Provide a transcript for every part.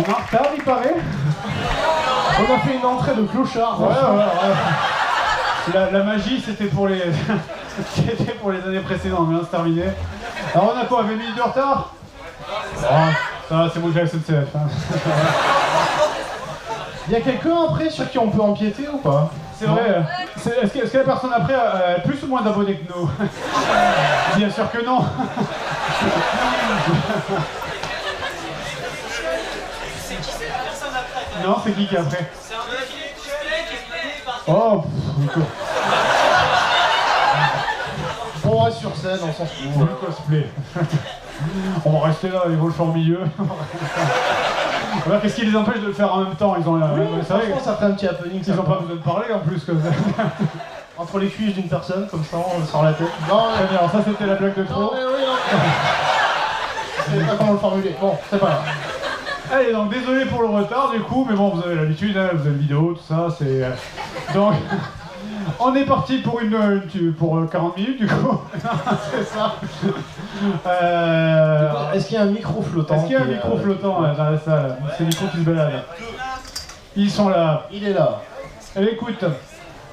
est en retard, il paraît. On a fait une entrée de clochard. Ouais. La magie, c'était pour les... c'était pour les années précédentes, mais là, c'est terminé. Alors on a quoi, 20 minutes de retard? Ah, ça va, c'est bon, j'ai la SNCF. Hein. Il y a quelqu'un après sur qui on peut empiéter ou pas? C'est vrai. Est-ce que la personne après a plus ou moins d'abonnés que nous? Bien sûr que non. C'est qui cette personne après? Non, c'est qui après? C'est un défilé cosplay qui est mené par... Oh, On reste sur scène, on s'en fout. le cosplay. On va rester là, ils vont le faire au milieu. Voilà, qu'est-ce qui les empêche de le faire en même temps? Ils ont c'est vrai, Franchement, ça ferait un petit happening. ils n'ont pas besoin de parler en plus. Que... Entre les cuisses d'une personne, comme ça, on sort la tête. Non, Très bien, alors ça c'était la blague de trop. non, mais oui, non. Je sais pas comment le formuler. Bon, c'est pas grave. Allez, donc désolé pour le retard du coup, mais bon, vous avez l'habitude, hein, vous avez une vidéo, tout ça, c'est... Donc, on est parti pour pour 40 minutes du coup. C'est ça. Est-ce qu'il y a un micro flottant? Est-ce qu'il y a un micro flottant dans la salle? C'est le micro qui se balade. Ils sont là. Il est là. Et écoute,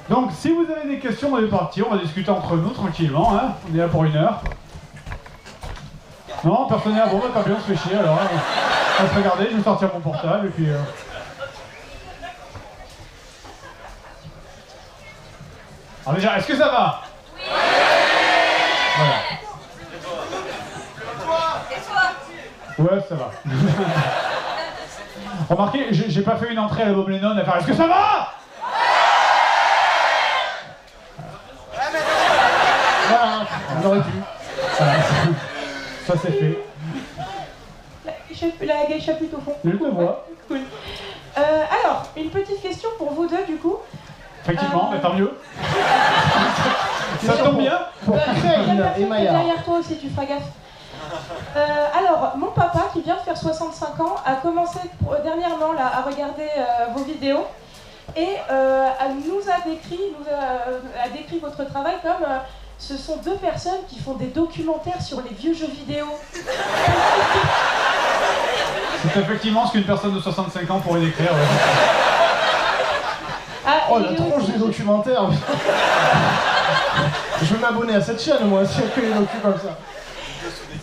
donc si vous avez des questions, on est parti, on va discuter entre nous tranquillement, hein. On est là pour 1 heure. Non, personne n'est là, bon bah tant pis, on se fait chier alors. Hein. On va se regarder, je vais sortir mon portable et puis... Alors déjà, est-ce que ça va? Oui. Voilà. Ouais, ça va. Remarquez, j'ai pas fait une entrée à la Bob Lennon à faire est-ce que ça va? Voilà, on aurait pu. Voilà. Ça c'est fait. La geisha plutôt au fond. Je te vois. Cool. Alors, une petite question pour vous deux du coup. Effectivement, mais tant mieux. Ça tombe bien. Pour Il y a Craig personne et qui est Maya. derrière toi aussi, tu feras gaffe. Alors, mon papa qui vient de faire 65 ans a commencé dernièrement là, à regarder vos vidéos et nous a décrit votre travail comme ce sont 2 personnes qui font des documentaires sur les vieux jeux vidéo. C'est effectivement ce qu'une personne de 65 ans pourrait décrire. Ouais. Ah, Oh et la lui tronche aussi, des documentaires. Je vais m'abonner à cette chaîne moi, si elle fait des docus comme ça.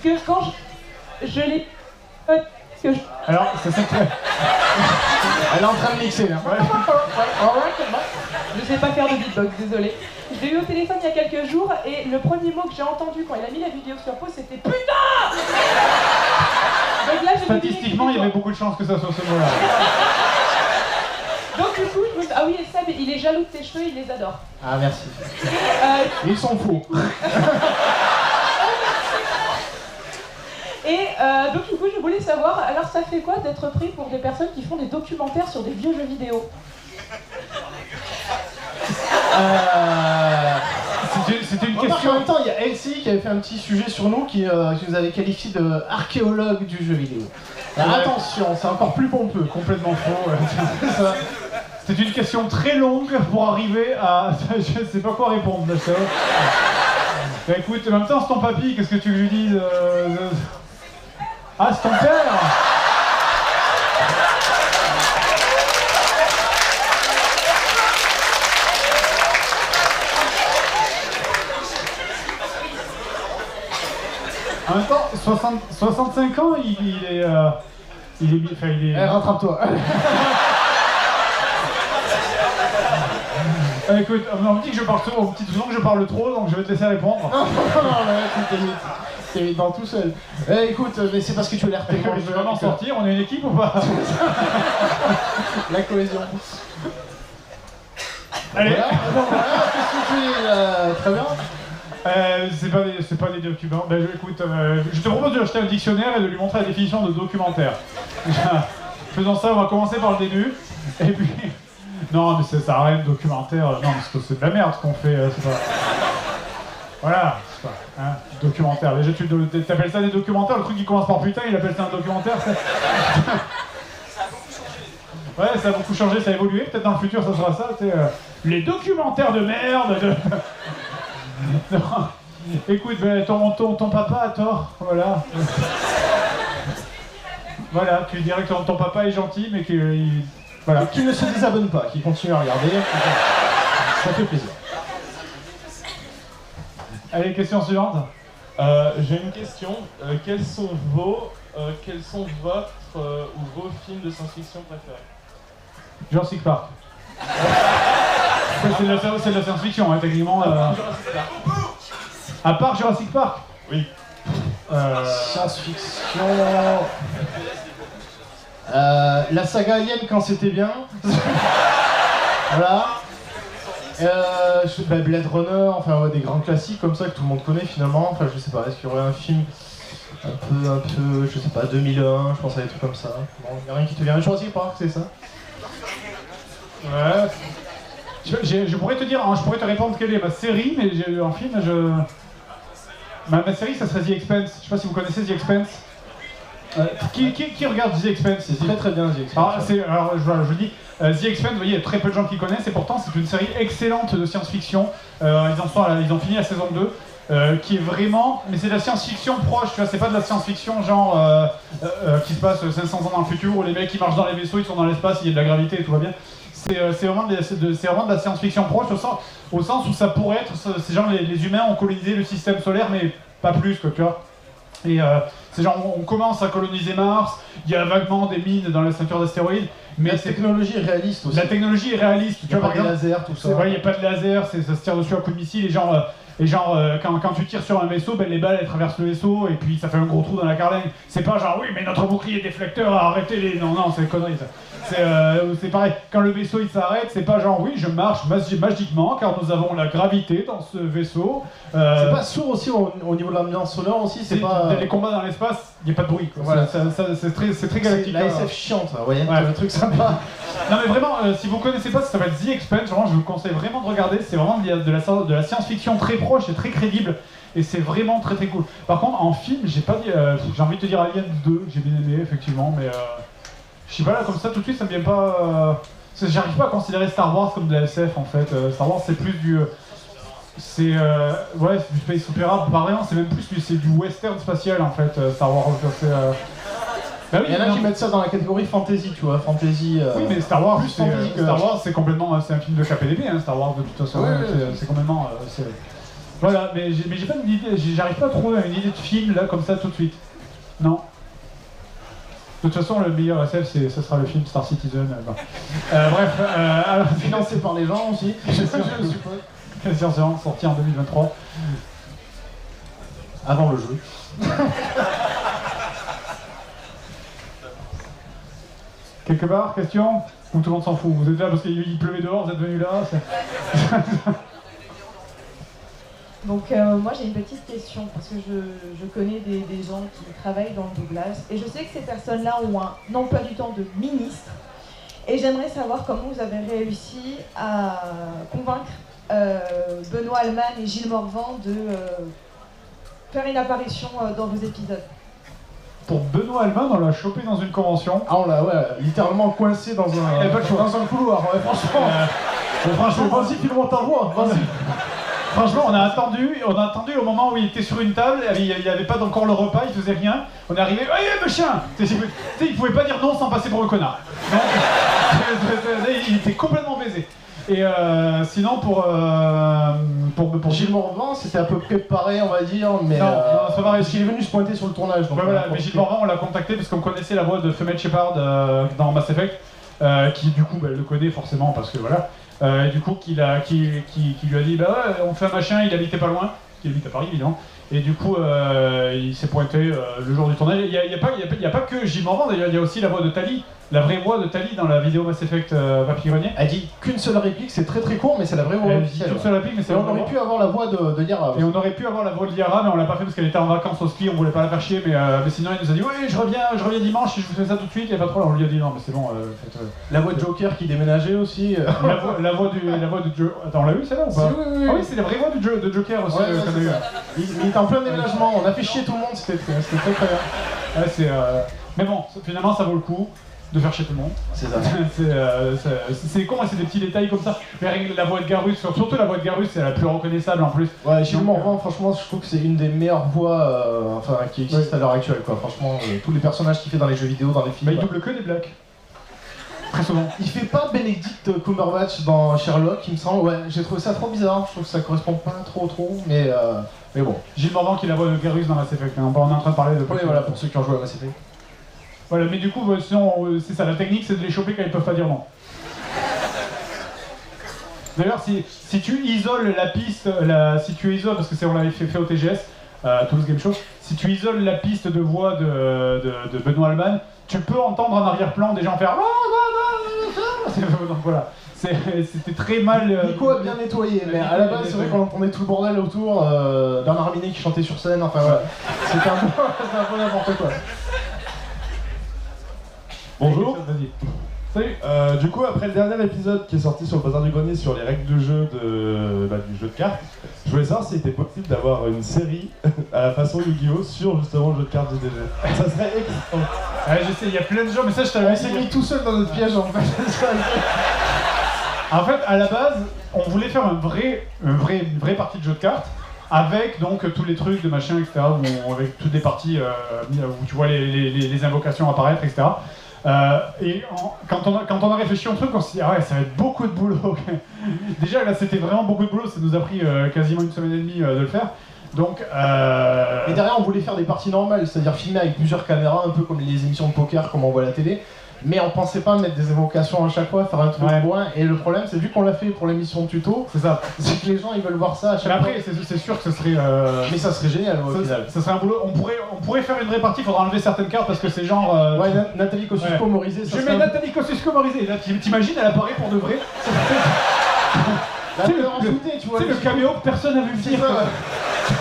que quand je l'ai... que je... Alors, c'est ça que... Elle est en train de mixer là. Ouais. Je sais pas faire de beatbox, désolé. Je l'ai eu au téléphone il y a quelques jours et le premier mot que j'ai entendu quand il a mis la vidéo sur pause c'était PUTAIN. Donc là, j'ai Statistiquement, il y avait beaucoup de chances que ça soit ce mot-là. Donc du coup, je me... ah oui, et Seb, il est jaloux de tes cheveux, il les adore. Ah merci. Ils sont faux. Et donc du coup, je voulais savoir, alors ça fait quoi d'être pris pour des personnes qui font des documentaires sur des vieux jeux vidéo? C'était une En question... même temps, il y a Elsie qui avait fait un petit sujet sur nous qui nous avait qualifié de archéologue du jeu vidéo. Alors, Ouais. attention, c'est encore plus pompeux. Complètement faux. Ouais. C'est une question très longue pour arriver à... Je sais pas quoi répondre. Là, ça. Bah, écoute, en même temps, c'est ton papy, qu'est-ce que tu veux que je lui dise Ah, c'est ton père. En même temps, 65 ans, il est... Enfin, il est... Eh, rattrape-toi. Écoute, on me dit que je parle trop, que je parle trop, donc je vais te laisser répondre. Non, t'es vite dans tout seul. Eh, écoute, mais c'est parce que tu as l'air tellement Je vais jeune vraiment que- sortir, on est une équipe ou pas? La cohésion. Allez. Voilà, qu'est-ce que tu dis très bien. C'est pas des documents. Ben, écoute, je te propose de lui acheter un dictionnaire et de lui montrer la définition de documentaire. Faisons ça, on va commencer par le début. Et puis... Non, mais ça sert à rien de documentaire. Non, parce que c'est de la merde ce qu'on fait. C'est pas... Voilà, c'est pas... Hein, documentaire. Déjà, tu t'appelles ça des documentaires, le truc qui commence par putain, il appelle ça un documentaire. Ça a beaucoup changé. Ouais, ça a beaucoup changé, ça a évolué. Peut-être dans le futur, ça sera ça. Les documentaires de merde. Non. Écoute, ben, ton papa a tort. Voilà. Voilà, tu dirais que ton papa est gentil, mais qu'il... Voilà. Qui ne se désabonne pas, qui continue à regarder. Ça fait plaisir. Allez, question suivante. J'ai une question. Quels sont votre ou vos films de science-fiction préférés? Jurassic Park. C'est de la science-fiction, hein, techniquement. À part Jurassic Park. Oui. Science-fiction... la saga Alien quand c'était bien. Voilà. Blade Runner, enfin ouais, des grands classiques comme ça que tout le monde connaît finalement. Enfin je sais pas, est-ce qu'il y aurait un film un peu, je sais pas, 2001, je pense à des trucs comme ça. Bon, y a rien qui te vient. Jurassic Park, c'est ça? Ouais. Je pourrais te dire, hein, je pourrais te répondre quelle est ma série, mais j'ai en film, ma série, ça serait The Expanse. Je sais pas si vous connaissez The Expanse. Qui regarde The Expanse? C'est très très bien The Expanse. Alors je dis, The Expanse, vous voyez, il y a très peu de gens qui connaissent, et pourtant c'est une série excellente de science-fiction. Ils ont fini la saison 2, qui est vraiment... Mais c'est de la science-fiction proche, tu vois, c'est pas de la science-fiction genre qui se passe 500 ans dans le futur, où les mecs qui marchent dans les vaisseaux, ils sont dans l'espace, il y a de la gravité et tout va bien. C'est vraiment de la science-fiction proche, au sens où ça pourrait être... C'est genre les humains ont colonisé le système solaire, mais pas plus, quoi, tu vois. Et c'est genre, on commence à coloniser Mars, il y a vaguement des mines dans la ceinture d'astéroïdes, mais la technologie est réaliste aussi. La technologie est réaliste, tu vois, par exemple. Il n'y a pas de laser, tout ça. Il n'y a pas de laser, ça se tire dessus à coups de missile, et quand tu tires sur un vaisseau, ben, les balles elles traversent le vaisseau, et puis ça fait un gros trou dans la carlingue. C'est pas genre, oui, mais notre bouclier déflecteur a arrêté les... Non, c'est des conneries, ça. C'est pareil, quand le vaisseau il s'arrête, c'est pas genre, oui, je marche magiquement, car nous avons la gravité dans ce vaisseau. C'est pas sourd aussi au niveau de l'ambiance sonore aussi, c'est pas... Les combats dans l'espace, il n'y a pas de bruit, quoi. Voilà. C'est très galactique. La SF chiante, ça, vous voyez, ouais. Le truc sympa. Non mais vraiment, si vous connaissez pas, ça s'appelle The Expanse, vraiment je vous conseille vraiment de regarder, c'est vraiment de la science-fiction très proche et très crédible, et c'est vraiment très très cool. Par contre, en film, j'ai envie de te dire Alien 2, que j'ai bien aimé, effectivement, mais je sais pas, là, comme ça, tout de suite, ça me vient pas... J'arrive pas à considérer Star Wars comme de la SF, en fait. Star Wars, c'est plus du... c'est du space opéra, pas vraiment, c'est même plus du western spatial, en fait, Star Wars. Bah oui, il y en a qui mettent ça dans la catégorie fantasy, tu vois, fantasy... Oui, mais Star Wars, Star Wars, c'est complètement... C'est un film de KPDP, hein, Star Wars, de toute façon. Ouais, c'est complètement... Voilà, mais j'ai pas une idée, j'arrive pas à trouver une idée de film, là, comme ça, tout de suite. Non. De toute façon, le meilleur SF, ce sera le film Star Citizen. Bref, alors, financé par les gens aussi, je suppose. Bien sûr, sorti en 2023. Avant le jeu. Quelque part, question? Ou tout le monde s'en fout? Vous êtes là parce qu'il pleuvait dehors, vous êtes venus là? Donc moi j'ai une petite question, parce que je connais des gens qui travaillent dans le doublage, et je sais que ces personnes-là ont un emploi du temps de ministre, et j'aimerais savoir comment vous avez réussi à convaincre Benoît Alman et Gilles Morvan de faire une apparition dans vos épisodes. Pour Benoît Alman, on l'a chopé dans une convention. Ah, on l'a littéralement coincé dans un couloir, ouais, franchement. Franchement, vas-y, file-moi ta voix, vas-y. Franchement, on a attendu au moment où il était sur une table, il n'y avait pas encore le repas, il faisait rien. On est arrivé, hey, machin! Il pouvait pas dire non sans passer pour le connard. Il était complètement baisé. Et sinon, pour Gilles Morvan, c'était un peu préparé, on va dire, mais. Non, c'est pas vrai. Parce qu'il est venu se pointer sur le tournage. Donc voilà, mais Gilles Morvan, on l'a contacté parce qu'on connaissait la voix de Fumette Shepard dans Mass Effect, qui du coup le connaît forcément parce que voilà. Et du coup, qui lui a dit bah ouais, on fait un machin, il habitait pas loin, qui habite à Paris évidemment. Et du coup, il s'est pointé le jour du tournage. Il n'y a pas que Gilles Morvan, d'ailleurs, il y a aussi la voix de Tali, la vraie voix de Tali dans la vidéo Mass Effect Papy-Grenier. Elle dit qu'une seule réplique, c'est très très court, mais c'est la vraie voix officielle. Qu'une seule réplique, mais c'est on aurait pu avoir la voix de Liara. Et on aurait pu avoir la voix de Liara, mais on l'a pas fait parce qu'elle était en vacances au ski, on voulait pas la faire chier, mais sinon il nous a dit oui, je reviens dimanche et je vous fais ça tout de suite, il n'y a pas de problème. On lui a dit non, mais c'est bon. La voix de Joker qui déménageait aussi. La voix de Joker. Attends, on l'a eu celle-là ou pas? Oui. Ah oui, c'est la vraie voix de Joker aussi. Il était en plein déménagement, on a fait chier tout le monde, c'était très très bien. Ouais, mais bon, finalement ça vaut le coup. de faire chier tout le monde. C'est ça. C'est con, c'est des petits détails comme ça. Mais la voix de Garrus, surtout la voix de Garrus, c'est la plus reconnaissable en plus. Ouais, Gilles Donc, Morvan, franchement, je trouve que c'est une des meilleures voix qui existent à l'heure actuelle, quoi. Franchement, tous les personnages qu'il fait dans les jeux vidéo, dans les films. Bah, il double que des blacks. Très souvent. Il fait pas Benedict Cumberbatch dans Sherlock, il me semble. Ouais, j'ai trouvé ça trop bizarre. Je trouve que ça correspond pas trop, mais bon. Gilles Morvan qui est la voix de Garrus dans Mass Effect. Hein. On est en train de parler de. Ouais, voilà, pour ceux qui ont joué à Mass Effect. Voilà, mais du coup, sinon, c'est ça, la technique, c'est de les choper quand ils peuvent pas dire non. D'ailleurs, si tu isoles la piste, si tu isoles, parce que on l'avait fait au TGS, Toulouse Game Show, si tu isoles la piste de voix de Benoît Alban, tu peux entendre en arrière-plan des gens faire. Donc voilà, c'était très mal. Nico a bien nettoyé, mais à la base, c'est vrai qu'on entendait tout le bordel autour, Bernard Minet qui chantait sur scène, enfin voilà. C'était un peu n'importe quoi. Bonjour. Vas-y. Salut. Du coup, après le dernier épisode qui est sorti sur le Bazar du Grenier sur les règles de jeu du jeu de cartes, je voulais savoir s'il était possible d'avoir une série à la façon Yu-Gi-Oh! Sur justement le jeu de cartes du DG. Ça serait excellent. Ouais, je sais, il y a plein de gens, mais ça je t'avais On dit. s'est mis tout seul dans notre piège en fait. En fait, à la base, on voulait faire une vraie partie de jeu de cartes, avec donc tous les trucs de machin, etc., avec toutes les parties où tu vois les invocations apparaître, etc. Quand on a réfléchi au truc, on s'est dit, ah ouais, ça va être beaucoup de boulot. Déjà, là, c'était vraiment beaucoup de boulot, ça nous a pris quasiment une semaine et demie de le faire. Donc, Et derrière, on voulait faire des parties normales, c'est-à-dire filmer avec plusieurs caméras, un peu comme les émissions de poker, comme on voit à la télé. Mais on pensait pas mettre des évocations à chaque fois, faire un truc loin. Et le problème, c'est vu qu'on l'a fait pour l'émission de tuto, c'est ça. c'est que les gens ils veulent voir ça à chaque Mais fois. après, c'est sûr que ce serait. Mais ça serait génial au final. Ça serait un boulot. On pourrait faire une vraie partie, il faudra enlever certaines cartes parce que c'est genre. Ouais, Nathalie Kosciusko-Morizet, ça Je serait mets un- Nathalie Kosciusko-Morizet. Là, t'imagines, elle apparaît pour de vrai. La C'est couleur en soutien, tu vois. C'est le caméo que personne n'a vu C'est venir. ça, ouais.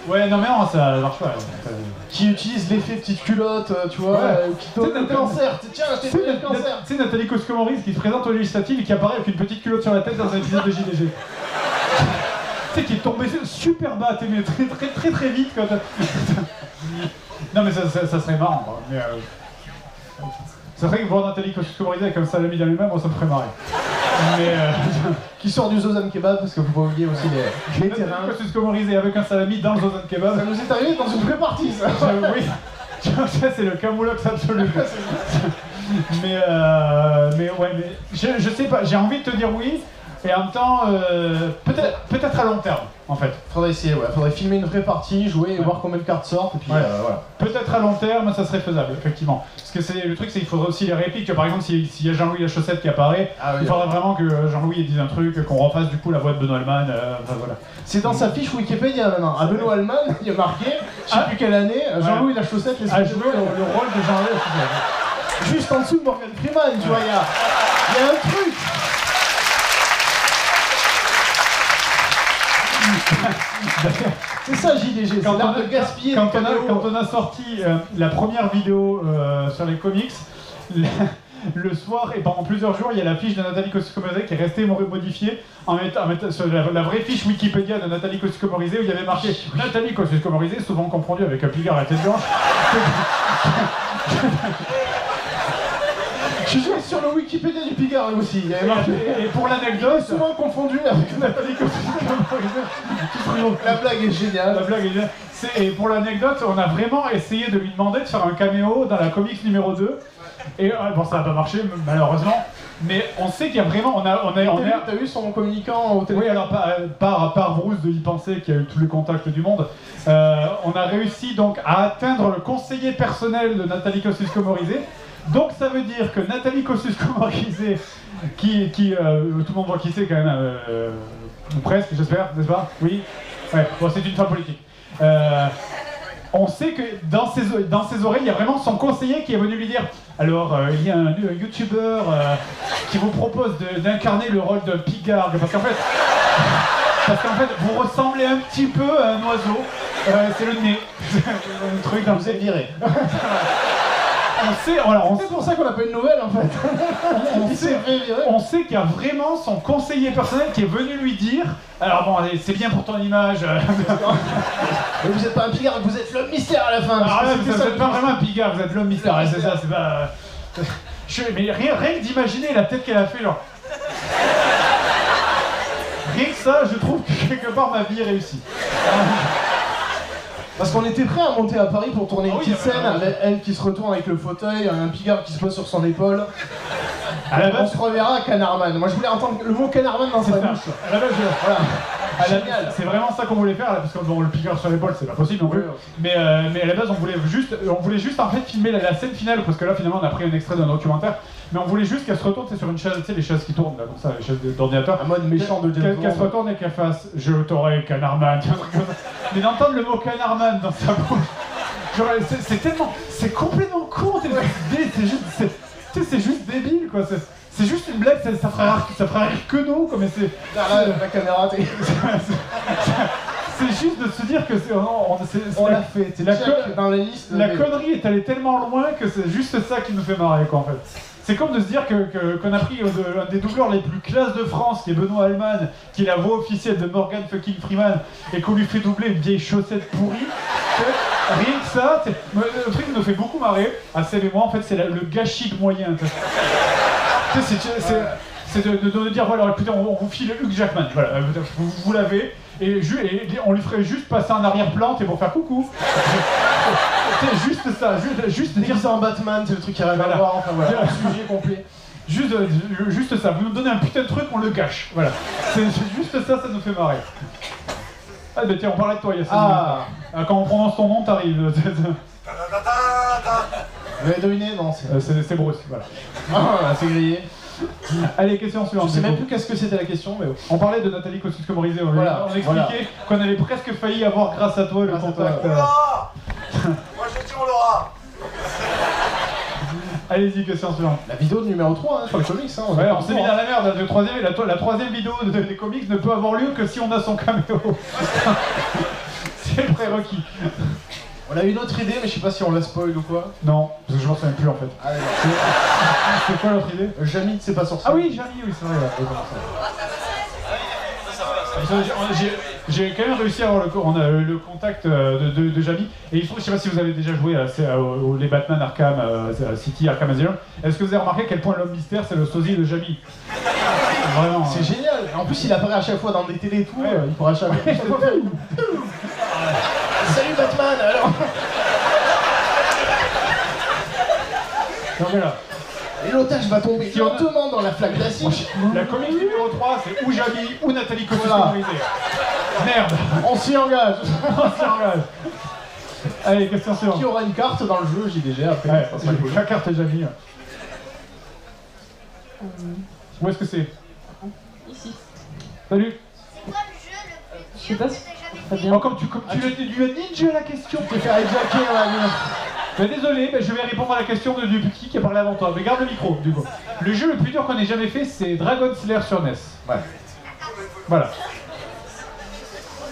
Ouais, non, mais non, ça marche pas. Qui utilise l'effet petite culotte, tu vois, Ouais. qui donne le cancer. Tiens, je t'ai donné le cancer. Tu sais, Nathalie Kosciusko-Morizet qui se présente aux législatives et qui apparaît avec une petite culotte sur la tête dans un épisode de JDG. Tu sais, qui est tombé super bas, mais très vite quand Non, mais ça serait marrant, quoi. Mais, c'est vrai que voir Nathalie Kosciusko-Morizet comme ça, l'ami dans lui-même, moi, ça me ferait marrer. Mais Qui sort du Zozan Kebab, parce que faut pas oublier aussi les terrains. Nathalie Kosciusko-Morizet avec un salami dans le Zozan Kebab. Ça nous est arrivé dans une vraie partie, ça. Oui, tu vois, ça c'est le camoulox absolu. mais ouais, mais je sais pas, j'ai envie de te dire oui, et en même temps, peut-être à long terme, en fait. Faudrait essayer, ouais. Faudrait filmer une vraie partie, jouer et Ouais. voir combien de cartes sortent, et puis Ouais. voilà. Peut-être à long terme, ça serait faisable, effectivement. Parce que le truc, c'est qu'il faudrait aussi les répliques. Tu vois, par exemple, s'il y a Jean-Louis la chaussette qui apparaît, Ah oui, il faudrait vraiment que Jean-Louis dise un truc, qu'on refasse du coup la voix de Benoît Alban. Enfin, voilà. C'est dans sa fiche Wikipédia maintenant. À Benoît Alman, il y a marqué, je sais plus quelle année, Jean-Louis la chaussette, les À jouer le rôle de Jean-Louis la chaussette. juste en dessous de Morgan Freeman, tu vois, il y a un truc. C'est ça JDG, c'est l'art de gaspiller. Quand des cadeaux. on a sorti la première vidéo sur les comics, le soir et pendant plusieurs jours, il y a la fiche de Nathalie Kosciusko-Morizet qui est restée modifiée en mettant sur la vraie fiche Wikipédia de Nathalie Kosciusko-Morizet où il y avait marqué Nathalie Kosciusko-Morizet, souvent confondue avec un pigard à la tête blanche. Je suis sur le Wikipédia du Pigard aussi, il y avait marqué. Et pour l'anecdote, Souvent confondu avec Nathalie Kosciusko-Morizet, la blague est géniale. la blague est bien. Et pour l'anecdote, on a vraiment essayé de lui demander de faire un caméo dans la comics numéro 2. Et bon, ça n'a pas marché, malheureusement. Mais on sait qu'il y a vraiment. T'as vu son communicant au téléphone? Oui, alors par Bruce de y penser, qui a eu tous les contacts du monde, on a réussi donc à atteindre le conseiller personnel de Nathalie Kosciusko-Morizet. Donc ça veut dire que Nathalie Kosciusko-Morizet, qui tout le monde voit qui c'est quand même, ou presque, j'espère, n'est-ce pas? Oui. Ouais. Bon, c'est une femme politique. On sait que dans ses oreilles, il y a vraiment son conseiller qui est venu lui dire alors, il y a un youtubeur qui vous propose d'incarner le rôle d'un pigargue, parce qu'en fait, vous ressemblez un petit peu à un oiseau, c'est le nez. Un truc dans Vous êtes viré. C'est pour ça qu'on n'a pas une nouvelle en fait. Il s'est fait virer. On sait qu'il y a vraiment son conseiller personnel qui est venu lui dire alors bon, allez, c'est bien pour ton image. Mais vous êtes pas un pigard, vous êtes l'homme mystère à la fin. Ah ouais, parce que vous c'était êtes pas vraiment un pigard, vous êtes l'homme mystère, ouais, c'est ça, c'est pas... Mais rien que d'imaginer la tête qu'elle a fait, genre... Rien que ça, je trouve que quelque part ma vie est réussie. Parce qu'on était prêts à monter à Paris pour tourner une Ah oui, petite scène avec elle qui se retourne avec le fauteuil, un pigard qui se pose sur son épaule. À la On base, se reverra à Canarman. Moi je voulais entendre le mot Canarman dans sa c'est ça. bouche. À la base, Voilà. Génial. C'est vraiment ça qu'on voulait faire, là, parce que bon, le piqueur sur l'épaule, c'est pas possible non plus. Mais à la base, on voulait juste en fait filmer la scène finale, parce que là, finalement, on a pris un extrait d'un documentaire. Mais on voulait juste qu'elle se retourne, c'est sur une chaise, tu sais, les chaises qui tournent, là, comme ça, les chaises d'ordinateur. Un mode méchant de James Qu'elle se Bond. retourne et qu'elle fasse « Je t'aurai, Canarman ». Mais d'entendre le mot Canarman dans sa bouche, genre, c'est tellement... C'est complètement con, c'est juste débile, quoi. C'est juste une blague, ça fera rire que nous, quoi, mais c'est... La caméra, t'es... C'est juste de se dire que On l'a fait. C'est la Check dans la liste. La connerie est allée tellement loin que c'est juste ça qui nous fait marrer, quoi, en fait. C'est comme de se dire qu'on a pris un des doubleurs les plus classes de France, qui est Benoît Alman, qui est la voix officielle de Morgan fucking Freeman, et qu'on lui fait doubler une vieille chaussette pourrie. Rien que ça, le truc qui nous fait beaucoup marrer, à Seb et moi, en fait, c'est le gâchis de moyens. C'est de dire, voilà, écoutez, on vous file Hugh Jackman, voilà, vous l'avez, et on lui ferait juste passer en arrière-plan, et pour faire coucou. C'est juste ça, juste dire Déguisé en Batman, c'est le truc qui arrive à voir, enfin voilà, un sujet complet. Juste ça, vous nous donnez un putain de truc, on le gâche, voilà. C'est juste ça, ça nous fait marrer. Ah bah tiens, on parlait de toi, Yassine. Ah. Quand on prononce ton nom, t'arrives. Vous avez deviné? Non, C'est Bruce, voilà. Ah, c'est grillé. Allez, question Je suivante. sais même plus qu'est-ce que c'était la question, mais... On parlait de Nathalie Kosciusko-Morizet, Voilà, on expliquait qu'on avait presque failli avoir, grâce à toi, le Grâce à contact. toi, Moi je dis on l'aura. Allez-y, question suivante. La vidéo numéro 3 sur les comics, hein. Ouais, on s'est mis dans la merde. La troisième vidéo des comics ne peut avoir lieu que si on a son caméo. C'est le prérequis. On a une autre idée, mais je sais pas si on la spoil ou quoi. Non, parce que je m'en souviens plus en fait. Ah, C'est quoi l'autre idée? Jamie, c'est pas sorcier. Ah oui, Jamie, oui, c'est vrai. J'ai quand même réussi à avoir le contact de Jamie. Et il faut, je sais pas si vous avez déjà joué les Batman Arkham City, Arkham Asylum. Est-ce que vous avez remarqué à quel point l'homme mystère c'est le sosie de Jamie? Vraiment. C'est génial. En plus, il apparaît à chaque fois dans des télés et tout. Ouais. Il pourra à chaque fois faire. Salut Batman, alors. Donc voilà. Et l'otage va tomber Si on a- lentement dans la flaque d'acide. La comique numéro 3, c'est ou Jamie ou Nathalie Kosciusko-Morizet. Merde. On s'y engage. On s'y engage. Allez, question Qui suivante. aura une carte dans le jeu JDG après? Ouais, ça sera cool. la carte est Jamie. Où est-ce que c'est? Ici. Salut. Je sais pas si... Très bien. Oh, comme tu lui as ninja la question. Tu te fais hijacker dans la vie. Désolé, je vais répondre à la question du petit qui a parlé avant toi. Mais garde le micro, du coup. Le jeu le plus dur qu'on ait jamais fait, c'est Dragon Slayer sur NES. Ouais. Voilà.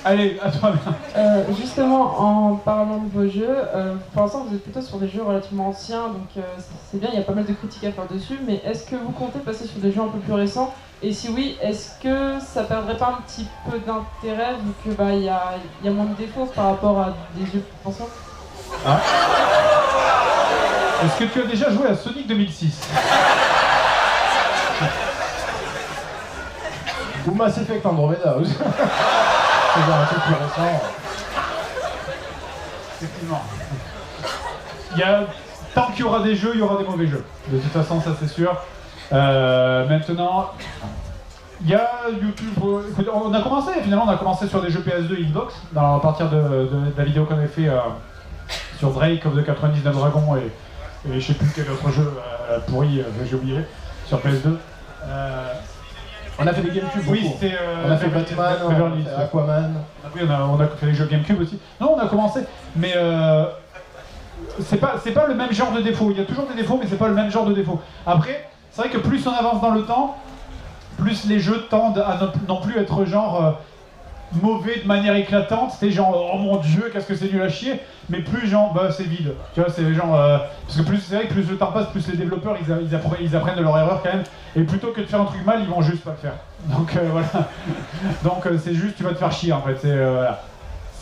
Allez, à toi. Justement, en parlant de vos jeux, pour l'instant vous êtes plutôt sur des jeux relativement anciens, donc c'est bien, il y a pas mal de critiques à faire dessus, mais est-ce que vous comptez passer sur des jeux un peu plus récents? Et si oui, est-ce que ça perdrait pas un petit peu d'intérêt vu que il y a moins de défauts par rapport à des jeux plus anciens? Ah. Est-ce que tu as déjà joué à Sonic 2006? Ou Mass Effect Andromeda aussi. C'est genre un truc plus récent. Effectivement. Tant qu'il y aura des jeux, il y aura des mauvais jeux. De toute façon, ça c'est sûr. Maintenant, il y a YouTube. On a commencé sur des jeux PS2 Xbox, à partir de la vidéo qu'on avait fait sur Drake of the 99 Dragons et je sais plus quel autre jeu pourri, j'ai oublié, sur PS2. On a fait des GameCube. Oui, beaucoup. c'était. On a fait Batman, on a Beverly fait Hills. Aquaman. Oui, on a fait les jeux GameCube aussi. Non, on a commencé, mais c'est pas le même genre de défaut. Il y a toujours des défauts, mais c'est pas le même genre de défaut. Après, c'est vrai que plus on avance dans le temps, plus les jeux tendent à non plus être genre mauvais de manière éclatante. C'est genre oh mon dieu, qu'est-ce que c'est nul à chier. Mais plus genre bah c'est vide. Tu vois, c'est genre parce que plus c'est vrai que plus le temps passe, plus les développeurs ils apprennent de leur erreur quand même. Et plutôt que de faire un truc mal, ils vont juste pas le faire. Donc voilà. Donc c'est juste tu vas te faire chier en fait. C'est voilà.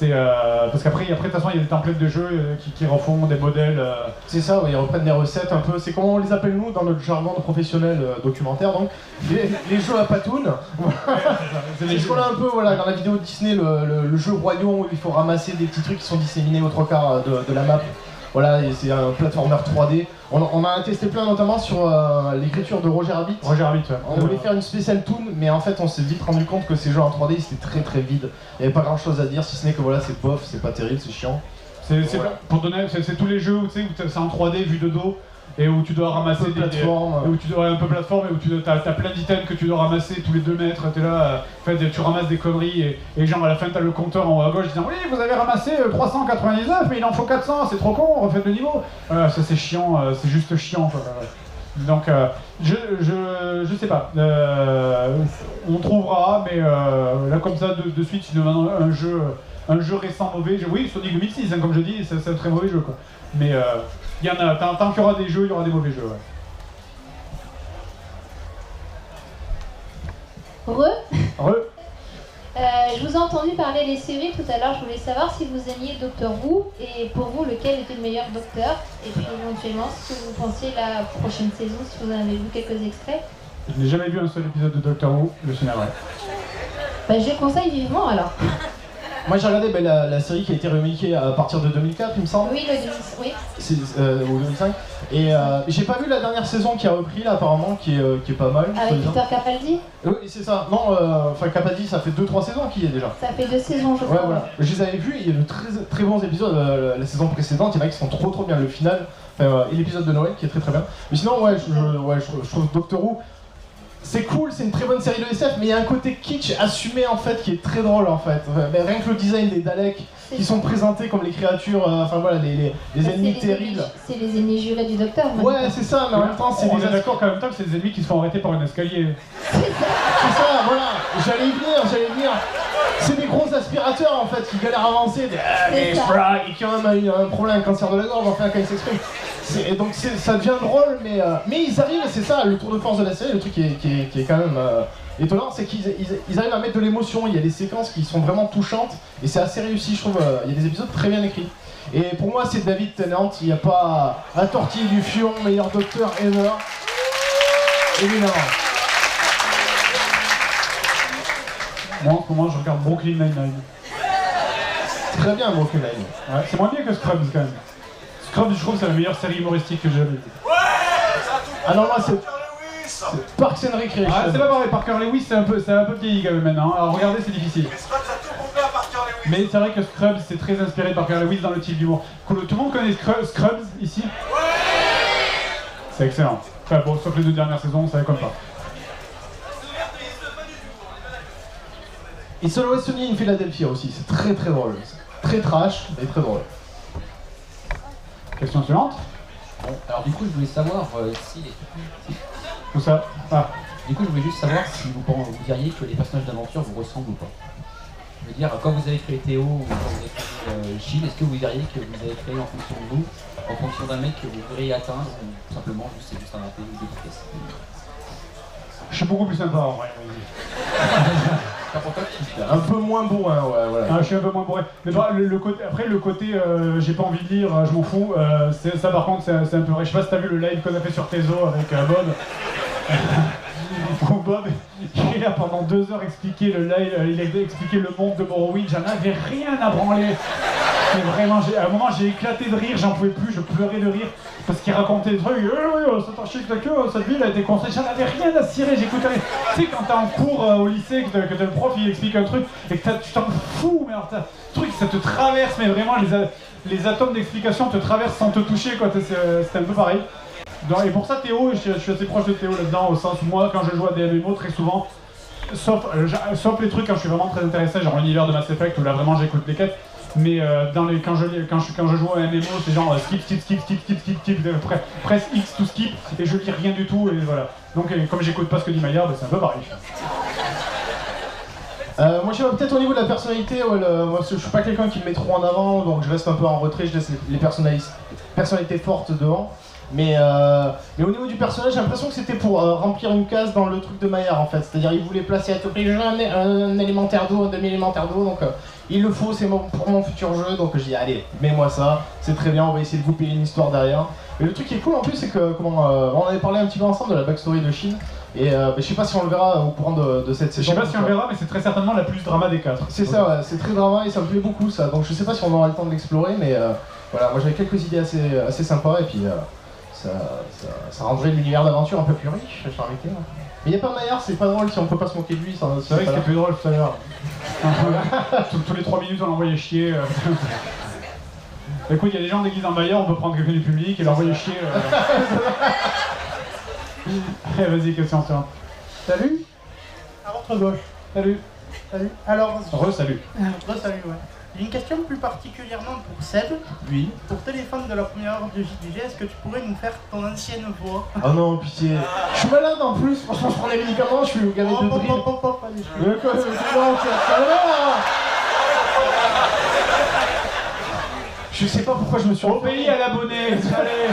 Parce qu'après, de toute façon, il y a des templates de jeux qui refont des modèles. C'est ça, ouais, ils reprennent des recettes un peu. C'est comment on les appelle nous dans notre jargon de professionnel documentaire, donc les jeux à patounes. C'est ce qu'on a un peu voilà, dans la vidéo de Disney, le jeu Royaume où il faut ramasser des petits trucs qui sont disséminés aux 3/4 de la map. Voilà, et c'est un platformer 3D. On a testé plein notamment sur l'écriture de Roger Rabbit. Roger Rabbit, ouais. On voulait faire une spéciale toon, mais en fait on s'est vite rendu compte que ces jeux en 3D c'était très très vide. Il n'y avait pas grand chose à dire, si ce n'est que voilà, c'est bof, c'est pas terrible, c'est chiant. Pour donner, c'est tous les jeux où c'est en 3D vu de dos. Et où tu dois ramasser des plateformes. où tu dois un peu plateforme et où tu as plein d'items que tu dois ramasser tous les 2 mètres, t'es là, en fait tu ramasses des conneries et genre à la fin t'as le compteur en haut à gauche disant oui vous avez ramassé 399 mais il en faut 400, c'est trop con, refaites le niveau. Voilà, ça c'est chiant, c'est juste chiant quoi. Donc je sais pas, on trouvera mais là comme ça de suite si demande un jeu récent mauvais, oui Sonic 2006 hein, comme je dis c'est un très mauvais jeu quoi. Mais il y en a, tant qu'il y aura des jeux, il y aura des mauvais jeux. Ouais. Je vous ai entendu parler des séries tout à l'heure, je voulais savoir si vous aimiez Doctor Who et pour vous lequel était le meilleur docteur et puis éventuellement ce que vous pensiez la prochaine saison, si vous en avez vu quelques extraits. Je n'ai jamais vu un seul épisode de Doctor Who, le cinéma. Bah, je conseille vivement alors. Moi j'ai regardé la série qui a été remakée à partir de 2004 il me semble. Oui, le 2005. Oui. Ou 2005. Et j'ai pas vu la dernière saison qui a repris là apparemment qui est pas mal. Avec Peter Capaldi. Oui c'est ça. Non, enfin Capaldi ça fait 2-3 saisons qu'il y est déjà. Ça fait 2 saisons je crois. Ouais voilà. Je les avais vus, il y a de très, très bons épisodes la saison précédente, il y en a qui sont trop bien. Le final, et l'épisode de Noël qui est très bien. Mais sinon ouais, je trouve Doctor Who c'est cool, c'est une très bonne série de SF, mais il y a un côté kitsch assumé en fait qui est très drôle en fait. Rien que le design des Daleks qui sont présentés comme les créatures, enfin voilà, les ennemis terribles. C'est les ennemis jurés du docteur. Ouais, c'est ça, mais en même temps, c'est on est d'accord qu'en même temps que c'est des ennemis qui se font arrêter par un escalier. C'est ça, voilà, j'allais y venir. C'est des gros aspirateurs en fait qui galèrent à avancer, et qui ont un problème, un cancer de la gorge, enfin quand ils s'expriment. Et donc ça devient drôle, mais ils arrivent, c'est ça le tour de force de la série, le truc qui est quand même étonnant, c'est qu'ils arrivent à mettre de l'émotion, il y a des séquences qui sont vraiment touchantes, et c'est assez réussi je trouve, il y a des épisodes très bien écrits. Et pour moi c'est David Tennant, il n'y a pas à tortiller du fion, meilleur docteur ever, évidemment. Moi en ce moment je regarde Brooklyn Nine-Nine. Très bien Brooklyn Nine. Ouais, c'est moins bien que Scrubs quand même. Scrubs je trouve que c'est la meilleure série humoristique que j'ai jamais vue. Ah non moi c'est Parks and Recreation. Ah, c'est pas pareil, Parker Lewis c'est un peu vieilli quand même maintenant, alors regardez c'est difficile. Mais c'est vrai que Scrubs c'est très inspiré de Parker Lewis dans le type d'humour. Tout le monde connaît Scrubs ici? C'est excellent. Enfin bon, sauf les 2 dernières saisons, ça comme pas. It's Always Sunny in Philadelphia aussi, c'est très drôle. Très trash, mais très drôle. Question suivante. Bon, alors du coup je voulais savoir Tout ça. Ah. Du coup je voulais juste savoir si vous diriez que les personnages d'aventure vous ressemblent ou pas. Je veux dire, quand vous avez créé Théo ou quand vous avez créé Gilles, est-ce que vous diriez que vous avez créé en fonction de vous, en fonction d'un mec que vous voudriez atteindre, ou simplement c'est juste un intégré de vitesse? Je suis beaucoup plus sympa en vrai. Un peu moins bourrin, ouais, voilà. Ah, je suis un peu moins bourré. Mais bah, après, le côté j'ai pas envie de lire, je m'en fous, ça par contre, c'est un peu vrai. Je sais pas si t'as vu le live qu'on a fait sur Tezo avec Bob. Où Bob, il a pendant 2 heures expliqué le live, il a expliqué le monde de Morrowind, j'en avais rien à branler. Mais vraiment, à un moment j'ai éclaté de rire, j'en pouvais plus, je pleurais de rire. Parce qu'il racontait des trucs, cet architecte, cette ville a été construite, j'en avais rien à cirer, j'écoutais rien. Tu sais, quand t'es en cours au lycée, que t'as le prof, il explique un truc, et que tu t'en fous, mais alors ce truc, ça te traverse, mais vraiment, les atomes d'explication te traversent sans te toucher, quoi, c'était un peu pareil. Et pour ça, Théo, je suis assez proche de Théo là-dedans, au sens où moi, quand je joue à des MMO, très souvent, sauf les trucs quand je suis vraiment très intéressé, genre l'univers de Mass Effect, où là vraiment j'écoute les quêtes, mais quand je joue à un MMO, c'est genre skip, presse X to skip, et je lis rien du tout, et voilà. Donc comme j'écoute pas ce que dit Maillard, c'est un peu pareil. Moi je suis peut-être au niveau de la personnalité, moi je suis pas quelqu'un qui me met trop en avant, donc je reste un peu en retrait, je laisse les personnalités fortes devant. Mais au niveau du personnage, j'ai l'impression que c'était pour remplir une case dans le truc de Maillard en fait. C'est-à-dire il voulait placer à tout prix un élémentaire d'eau, un demi-élémentaire d'eau, donc Il le faut, c'est pour mon futur jeu, donc je dis allez, mets-moi ça, c'est très bien, on va essayer de vous payer une histoire derrière. Et le truc qui est cool en plus, c'est que on avait parlé un petit peu ensemble de la backstory de Shin, et je sais pas si on le verra au courant de cette Je saison. sais pas si on le verra, mais c'est très certainement la plus drama des 4. C'est ça, ouais, c'est très drama et ça me plaît beaucoup ça, donc je sais pas si on aura le temps de l'explorer, mais voilà, moi j'avais quelques idées assez sympas, et puis ça rendrait l'univers d'aventure un peu plus riche, j'ai envie de dire. Mais y a pas Maillard, c'est pas drôle si on peut pas se moquer de lui. C'est vrai que c'était plus drôle tout à l'heure. Tous les 3 minutes, on l'envoyait chier. Écoute, il y a des gens déguisés en Maillard, on peut prendre quelqu'un du public et l'envoyer chier. Allez, vas-y, question suivante. Salut. À votre gauche. Salut. Salut. Alors. Re-salut. Re-salut, ouais. J'ai une question plus particulièrement pour Seb. Oui. Pour téléphone de la première heure de JDG, est-ce que tu pourrais nous faire ton ancienne voix? Oh non, pitié. Je suis malade en plus, franchement, je prends les médicaments, je suis gavé de drill. Allez, je sais pas pourquoi je me suis Au pays à l'abonné, allez.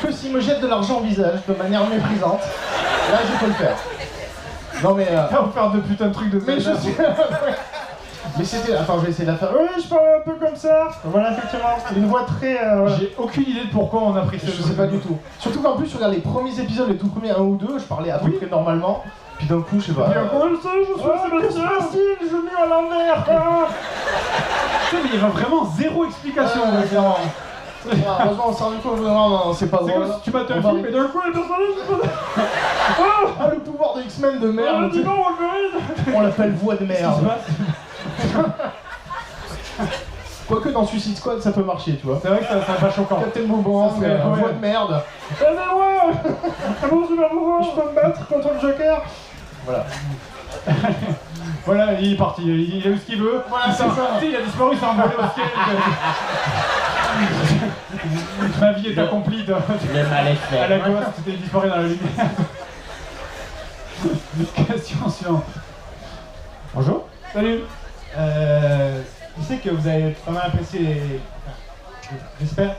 Que s'il me jette de l'argent au visage de manière méprisante, là je peux le faire. Non mais On va faire de putain de trucs de mais je Zelda. suis... Mais c'était... Attends, je vais essayer de la faire. Oui, je parle un peu comme ça. Voilà, effectivement. Une voix très... voilà. J'ai aucune idée de pourquoi on a pris ce Je sais pas du tout. Surtout qu'en plus, je regarde les premiers épisodes, les tout premiers 1 ou 2, je parlais à peu près normalement. Puis d'un coup, je sais pas... Puis encore je suis Sébastien, je mets à l'envers. Putain, mais il y a vraiment zéro explication. Clairement. Heureusement, on s'en rend compte, non, c'est pas C'est drôle. comme si tu mates un On va film et d'un coup les personnages Ah, le pouvoir de X-Men de merde. dis non, Wolverine. On l'appelle voix de Qu'est-ce qui merde. se passe? Quoique dans Suicide Squad, ça peut marcher, tu vois. C'est vrai que ça pas choquant. Captain Boomerang, Ça serait- ouais. voix de merde. C'est bon, super pouvoir. Je peux me battre contre le Joker. Voilà. Voilà, il est parti, il a eu ce qu'il veut. Voilà, c'est ça. Tu sais, il a disparu, il s'est envolé au ciel. Ma vie est accomplie. Le mal est fait. À la gosse, c'était disparu dans la lumière. Question suivante. Bonjour. Salut. Je sais que vous avez pas mal apprécié, j'espère,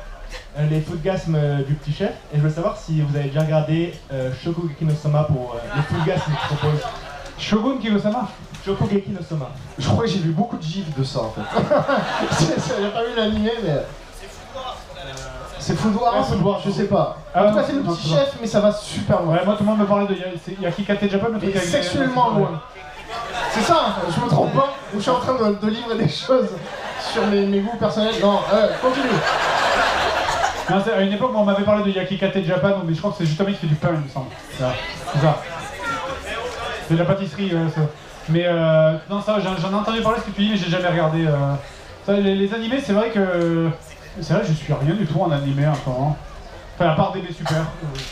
les foodgasmes du petit chef. Et je veux savoir si vous avez déjà regardé Shokugeki no Soma pour les foodgasmes qu'il propose. Shogun Kiyosama. Shokugeki no Soma. Je crois que j'ai vu beaucoup de gifs de ça en fait. J'ai pas vu l'animé, mais. C'est Food Wars, je sais pas. Ah, En tout cas, non, c'est le non, petit non. chef, mais ça va super loin. Ouais, moi tout le monde me parlait de Yakikate Japan, le truc Et avec sexuellement loin. C'est ça, je me trompe pas, ou je suis en train de livrer des choses sur mes goûts personnels. Non, continue. Non, à une époque, on m'avait parlé de Yakikate Japan, mais je crois que c'est juste un mec qui fait du pain, il me semble. C'est ça. C'est de la pâtisserie, ça. Mais non, ça, j'en ai entendu parler ce que tu dis, mais j'ai jamais regardé. Ça, les animés, c'est vrai que. C'est vrai, je suis rien du tout en animé en ce moment. Enfin, à part DB Super,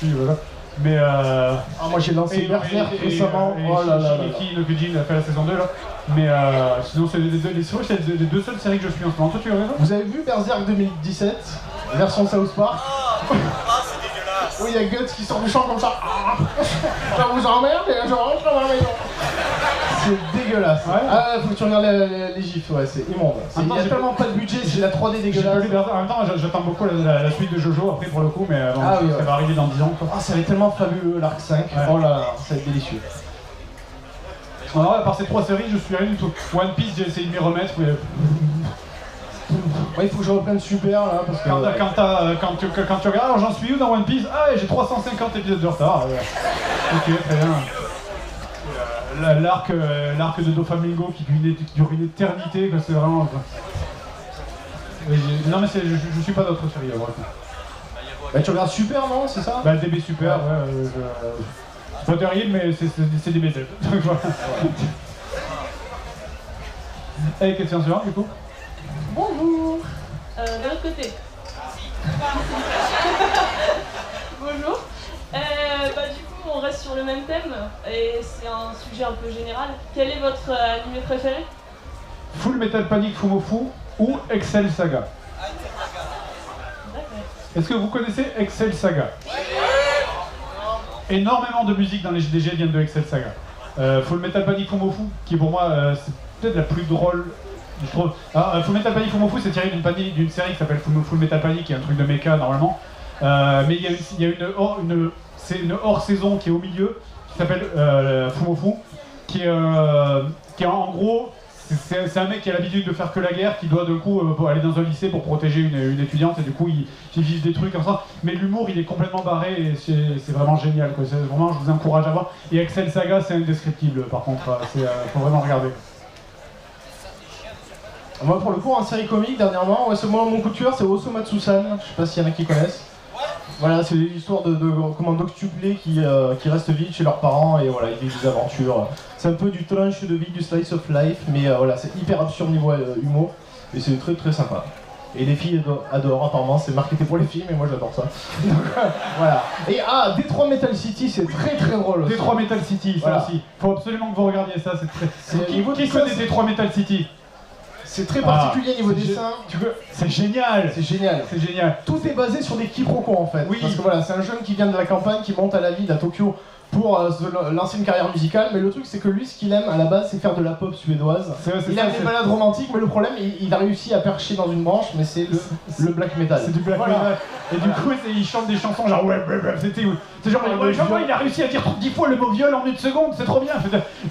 voilà. Mais Moi j'ai lancé Berserk récemment. Oh là là là. Shingeki no Kyojin a fait la saison 2 là. Mais sinon, c'est les deux seules séries que je suis en ce moment. Toi, tu as raison. Vous avez vu Berserk 2017, version South Park? Où il y a Guts qui sort du champ comme ça. Je vous emmerde et je rentre dans la maison. C'est dégueulasse. Ouais. Ah, faut que tu regardes les gifs, ouais, c'est immonde. Il y a tellement pas de budget, c'est la 3D J'ai pas dégueulasse. lu Berserk. En même temps, j'attends beaucoup la suite de Jojo après pour le coup, mais bon, Ah oui, ça ouais. va arriver dans 10 ans. Quoi. Ah, ça va être tellement fabuleux l'arc 5. Oh là là, ça va être délicieux. Alors, à part ces 3 séries, je suis rien du tout. One Piece, j'ai essayé de m'y remettre, mais Ouais, il faut que je reprenne super là parce que. quand tu regardes, alors j'en suis où dans One Piece? Ah, j'ai 350 épisodes de retard. Ok, très bien. L'arc de Doflamingo qui dure une éternité, quoi, c'est vraiment. Quoi. Non, mais je suis pas d'autres séries. Ouais. Bah, tu regardes super, non? C'est ça? Bah, DB Super, ouais. C'est pas terrible, mais c'est des BZ. Donc voilà. Allez, question suivante, du coup. Bonjour. De l'autre côté. Bonjour. Du coup, on reste sur le même thème et c'est un sujet un peu général. Quel est votre animé préféré? Full Metal Panic Fumofu ou Excel Saga. D'accord. Est-ce que vous connaissez Excel Saga? Énormément de musique dans les JDG viennent de Excel Saga. Full Metal Panic Fumofu, qui pour moi c'est peut-être la plus drôle. Je trouve. Full Metal Panic Fumofu, c'est tiré d'une série qui s'appelle Full Metal Panic, qui est un truc de mecha normalement. Mais il y a c'est une hors-saison qui est au milieu, qui s'appelle Fumofu, qui est en gros, c'est un mec qui a l'habitude de faire que la guerre, qui doit du coup aller dans un lycée pour protéger une étudiante, et du coup il vise des trucs comme ça. Mais l'humour, il est complètement barré, et c'est vraiment génial, quoi. Vraiment, je vous encourage à voir. Et Excel Saga, c'est indescriptible, par contre, faut vraiment regarder. Moi, pour le coup, en série comique, dernièrement, mon coup de cœur, c'est Osomatsu-san. Je sais pas s'il y en a qui connaissent. Voilà, c'est l'histoire de d'octuplés qui restent vite chez leurs parents et voilà, ils vivent des aventures. C'est un peu du tranche de vie, du slice of life, mais voilà, c'est hyper absurde niveau humour et c'est très très sympa. Et les filles adorent, apparemment, c'est marketé pour les filles, mais moi j'adore ça. Donc voilà. Et Detroit Metal City, c'est très très drôle. Detroit Metal City, ça voilà. aussi. Faut absolument que vous regardiez ça, c'est très. Qui dessin, connaît Detroit Metal City? C'est très particulier niveau dessin. C'est génial. C'est génial. C'est génial. Tout est basé sur des quiproquos en fait. Oui. Parce que voilà, c'est un jeune qui vient de la campagne, qui monte à la ville à Tokyo pour lancer une carrière musicale. Mais le truc, c'est que lui, ce qu'il aime à la base, c'est faire de la pop suédoise. Il aime les balades romantiques, mais le problème, il a réussi à percher dans une branche, mais c'est le black metal. C'est du black metal. Et du coup, il chante des chansons genre c'est genre il a réussi à dire 10 fois le mot viol en 1 seconde, c'est trop bien.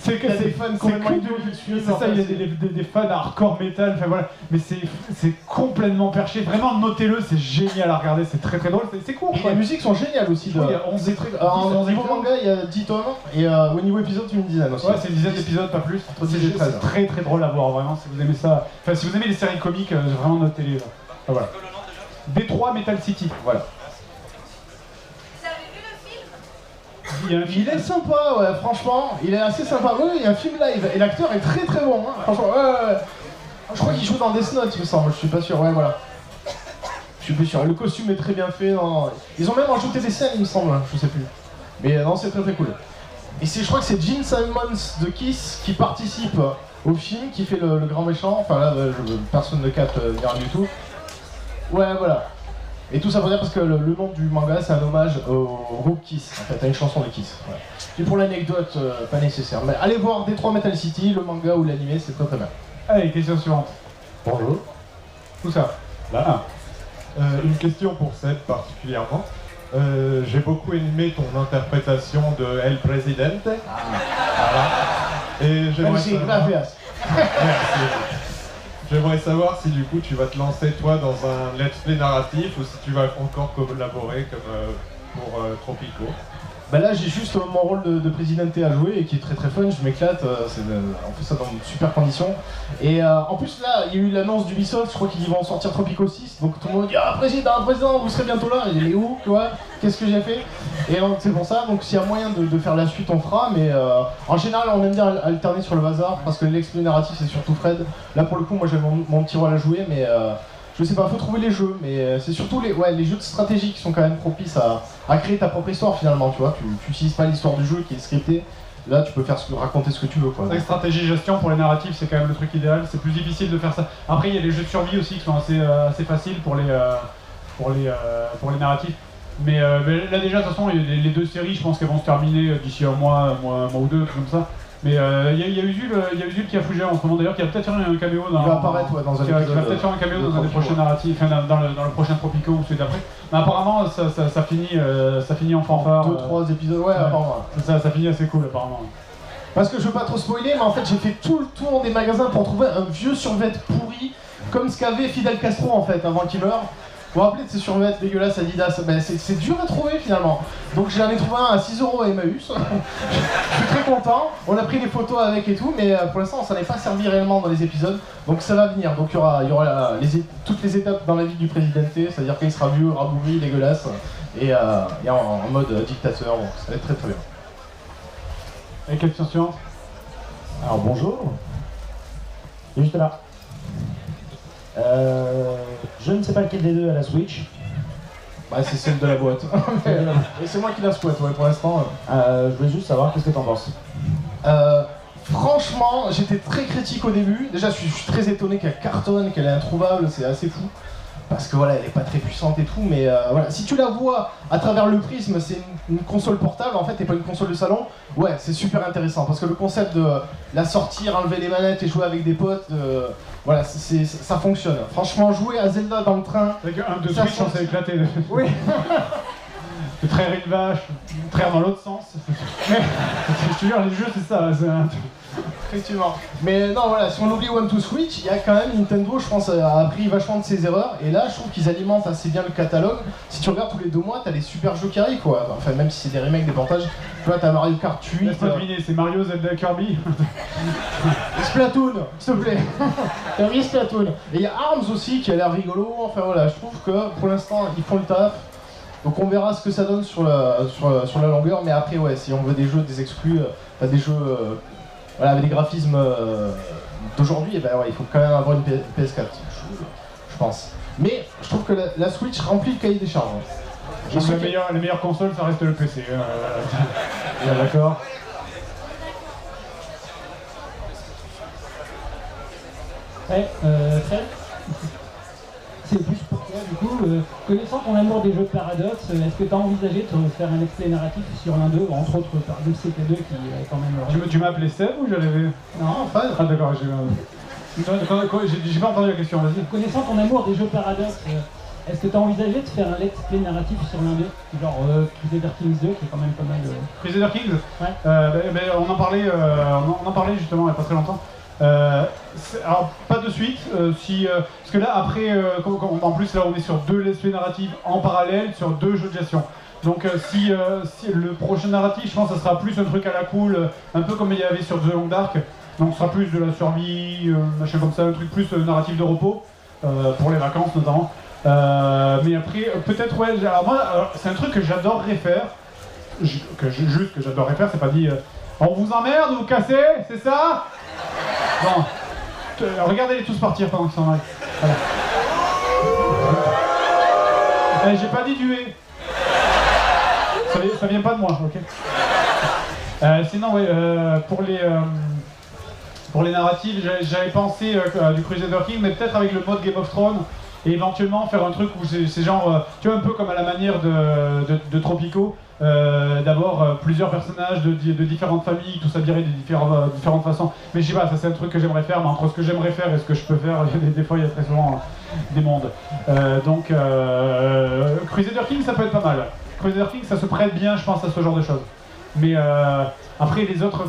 C'est que des fans complètement idiots. C'est ça, il y a des fans hardcore metal, enfin voilà. Mais c'est complètement perché. Vraiment, notez-le, c'est génial à regarder, c'est très très drôle, c'est court. Et les musiques sont géniales aussi. Il y a 11 au niveau manga, il y a 10 tomes, et au niveau épisode, une dizaine aussi. Ouais, c'est une dizaine d'épisodes, pas plus. C'est très très drôle à voir, vraiment, si vous aimez ça. Enfin, si vous aimez les séries comiques, vraiment notez-les. Enfin, voilà. Detroit Metal City, voilà. Il est sympa, ouais, franchement, il est assez sympa. Oui, il y a un film live, et l'acteur est très très bon, hein, franchement. Je crois qu'il joue dans Death Note, il me semble, je suis pas sûr, ouais, voilà. Je suis plus sûr, le costume est très bien fait, non. Ils ont même rajouté des scènes, il me semble, je sais plus. Mais non, c'est très très cool. Et je crois que c'est Gene Simmons de Kiss qui participe au film, qui fait le grand méchant, enfin là, personne ne capte rien du tout. Ouais, voilà. Et tout ça pour dire parce que le nom du manga, c'est un hommage au groupe Kiss, en fait, à une chanson de Kiss. Voilà. Et pour l'anecdote, pas nécessaire. Mais allez voir Detroit Metal City, le manga ou l'animé, c'est très très bien. Allez, question suivante. Bonjour. Où ça? Là. Une question pour Seb particulièrement. J'ai beaucoup aimé ton interprétation de El Presidente. Voilà. Et j'aimerais savoir... Merci. J'aimerais savoir si du coup tu vas te lancer toi dans un let's play narratif ou si tu vas encore collaborer comme pour Tropico. Bah là j'ai juste mon rôle de présidente à jouer et qui est très très fun, je m'éclate, on fait ça dans de super conditions. Et en plus là, il y a eu l'annonce d'Ubisoft, je crois qu'ils vont sortir Tropico 6, donc tout le monde dit « Ah président, vous serez bientôt là !» Il est où, tu vois? Qu'est-ce que j'ai fait? Et donc c'est pour ça, donc s'il y a moyen de faire la suite on fera, mais en général on aime bien alterner sur le bazar, parce que l'exploit narratif c'est surtout Fred. Là pour le coup moi j'ai mon petit rôle à jouer, mais je sais pas, faut trouver les jeux, mais c'est surtout les jeux de stratégie qui sont quand même propices à créer ta propre histoire finalement, tu vois. Tu n'utilises pas l'histoire du jeu qui est scriptée, là tu peux raconter ce que tu veux, quoi. C'est vrai que stratégie gestion pour les narratifs c'est quand même le truc idéal, c'est plus difficile de faire ça. Après il y a les jeux de survie aussi qui sont assez faciles pour les narratifs. Mais là déjà de toute façon les deux séries je pense qu'elles vont se terminer d'ici un mois ou deux, comme ça. Mais il y a Usul qui a fougé en ce moment d'ailleurs, qui va peut-être faire un caméo dans... Il va apparaître dans un épisode. Qui va peut-être faire un caméo dans un des prochains narratifs, enfin dans le prochain Tropico ou celui d'après. Mais apparemment ça finit en fanfare. 2-3 épisodes, ouais, apparemment. Ça finit assez cool apparemment. Parce que je veux pas trop spoiler, mais en fait j'ai fait tout le tour des magasins pour trouver un vieux survêt pourri, comme ce qu'avait Fidel Castro en fait avant qu'il meure. Vous vous rappelez de ces survêtements dégueulasses Adidas? Ben, c'est dur à trouver finalement. Donc j'en ai trouvé un à 6 € à Emmaüs. Je suis très content. On a pris des photos avec et tout, mais pour l'instant ça n'est pas servi réellement dans les épisodes. Donc ça va venir. Donc il y aura toutes les étapes dans la vie du présidente, c'est-à-dire qu'il sera vieux, rabougri, dégueulasse, et en mode dictateur. Bon, ça va être très très bien. Et question suivante. Alors bonjour. Juste là. Je ne sais pas lequel des deux a la Switch. Bah c'est celle de la boîte. Et c'est moi qui la squatte, ouais, pour l'instant. Je voulais juste savoir qu'est-ce que t'en penses. Franchement, j'étais très critique au début. Déjà, je suis très étonné qu'elle cartonne, qu'elle est introuvable, c'est assez fou. Parce que voilà, elle est pas très puissante et tout, mais voilà. Si tu la vois à travers le prisme, c'est une console portable en fait, et pas une console de salon. Ouais, c'est super intéressant parce que le concept de la sortir, enlever les manettes et jouer avec des potes, voilà, ça fonctionne. Franchement, jouer à Zelda dans le train. Avec un de Switch, on s'est éclaté. Oui. De traire une vache, traire dans l'autre sens. Mais, je te jure, les jeux, c'est ça. Effectivement. Mais non, voilà, si on oublie One to Switch, il y a quand même Nintendo, je pense, a appris vachement de ses erreurs. Et là, je trouve qu'ils alimentent assez bien le catalogue. Si tu regardes tous les 2 mois, t'as les super jeux qui arrivent, quoi. Enfin, même si c'est des remakes, des portages. Tu vois, t'as Mario Kart 8. Laisse-moi deviner, c'est Mario, Zelda, Kirby. Splatoon, s'il te plaît. T'as mis Splatoon. Et il y a Arms aussi qui a l'air rigolo. Enfin voilà, je trouve que pour l'instant, ils font le taf. Donc on verra ce que ça donne sur la longueur. Mais après, ouais, si on veut des jeux, des exclus, des jeux. Voilà, avec des graphismes d'aujourd'hui, eh ben ouais, il faut quand même avoir une PS4, je pense. Mais je trouve que la Switch remplit le cahier des charges. La meilleure console, ça reste le PC. D'accord. Ouais, Fred, c'est plus pour toi du coup. Connaissant ton amour des jeux de Paradox, est-ce que tu as envisagé de faire un extrait narratif sur l'un d'eux, entre autres Paradox CK2 qui est quand même... Tu m'as appelé Seb ou j'allais... Non, pas. Ah d'accord, j'ai pas entendu la question, vas-y. Connaissant ton amour des jeux Paradox, est-ce que tu as envisagé de faire un let's play narratif sur l'un d'eux, genre Crusader Kings 2 qui est quand même pas mal... Crusader Kings Ouais. on en parlait justement il n'y a pas très longtemps. Alors pas de suite, parce que là après, en plus là on est sur 2 let's play narratifs en parallèle sur 2 jeux de gestion. Donc si le prochain narratif, je pense que ça sera plus un truc à la cool, un peu comme il y avait sur The Long Dark. Donc ce sera plus de la survie, machin comme ça, un truc plus narratif de repos, pour les vacances notamment. Mais après, peut-être ouais, alors moi c'est un truc que j'adorerais faire, juste que j'adorerais faire, c'est pas dit on vous emmerde, vous cassez, c'est ça? Bon, regardez-les tous partir pendant qu'ils s'en aillent. Voilà. J'ai pas dit tuer. Ça vient pas de moi, ok. Sinon, ouais, pour les narratifs, j'avais pensé du Crusader King, mais peut-être avec le mode Game of Thrones, et éventuellement faire un truc où c'est genre, tu vois, un peu comme à la manière de Tropico, d'avoir plusieurs personnages de différentes familles, tout ça dirait de différentes façons. Mais je sais pas, ça c'est un truc que j'aimerais faire, mais entre ce que j'aimerais faire et ce que je peux faire, des fois il y a très souvent des mondes. Donc Crusader King ça peut être pas mal. Crusader King ça se prête bien je pense à ce genre de choses. Mais après les autres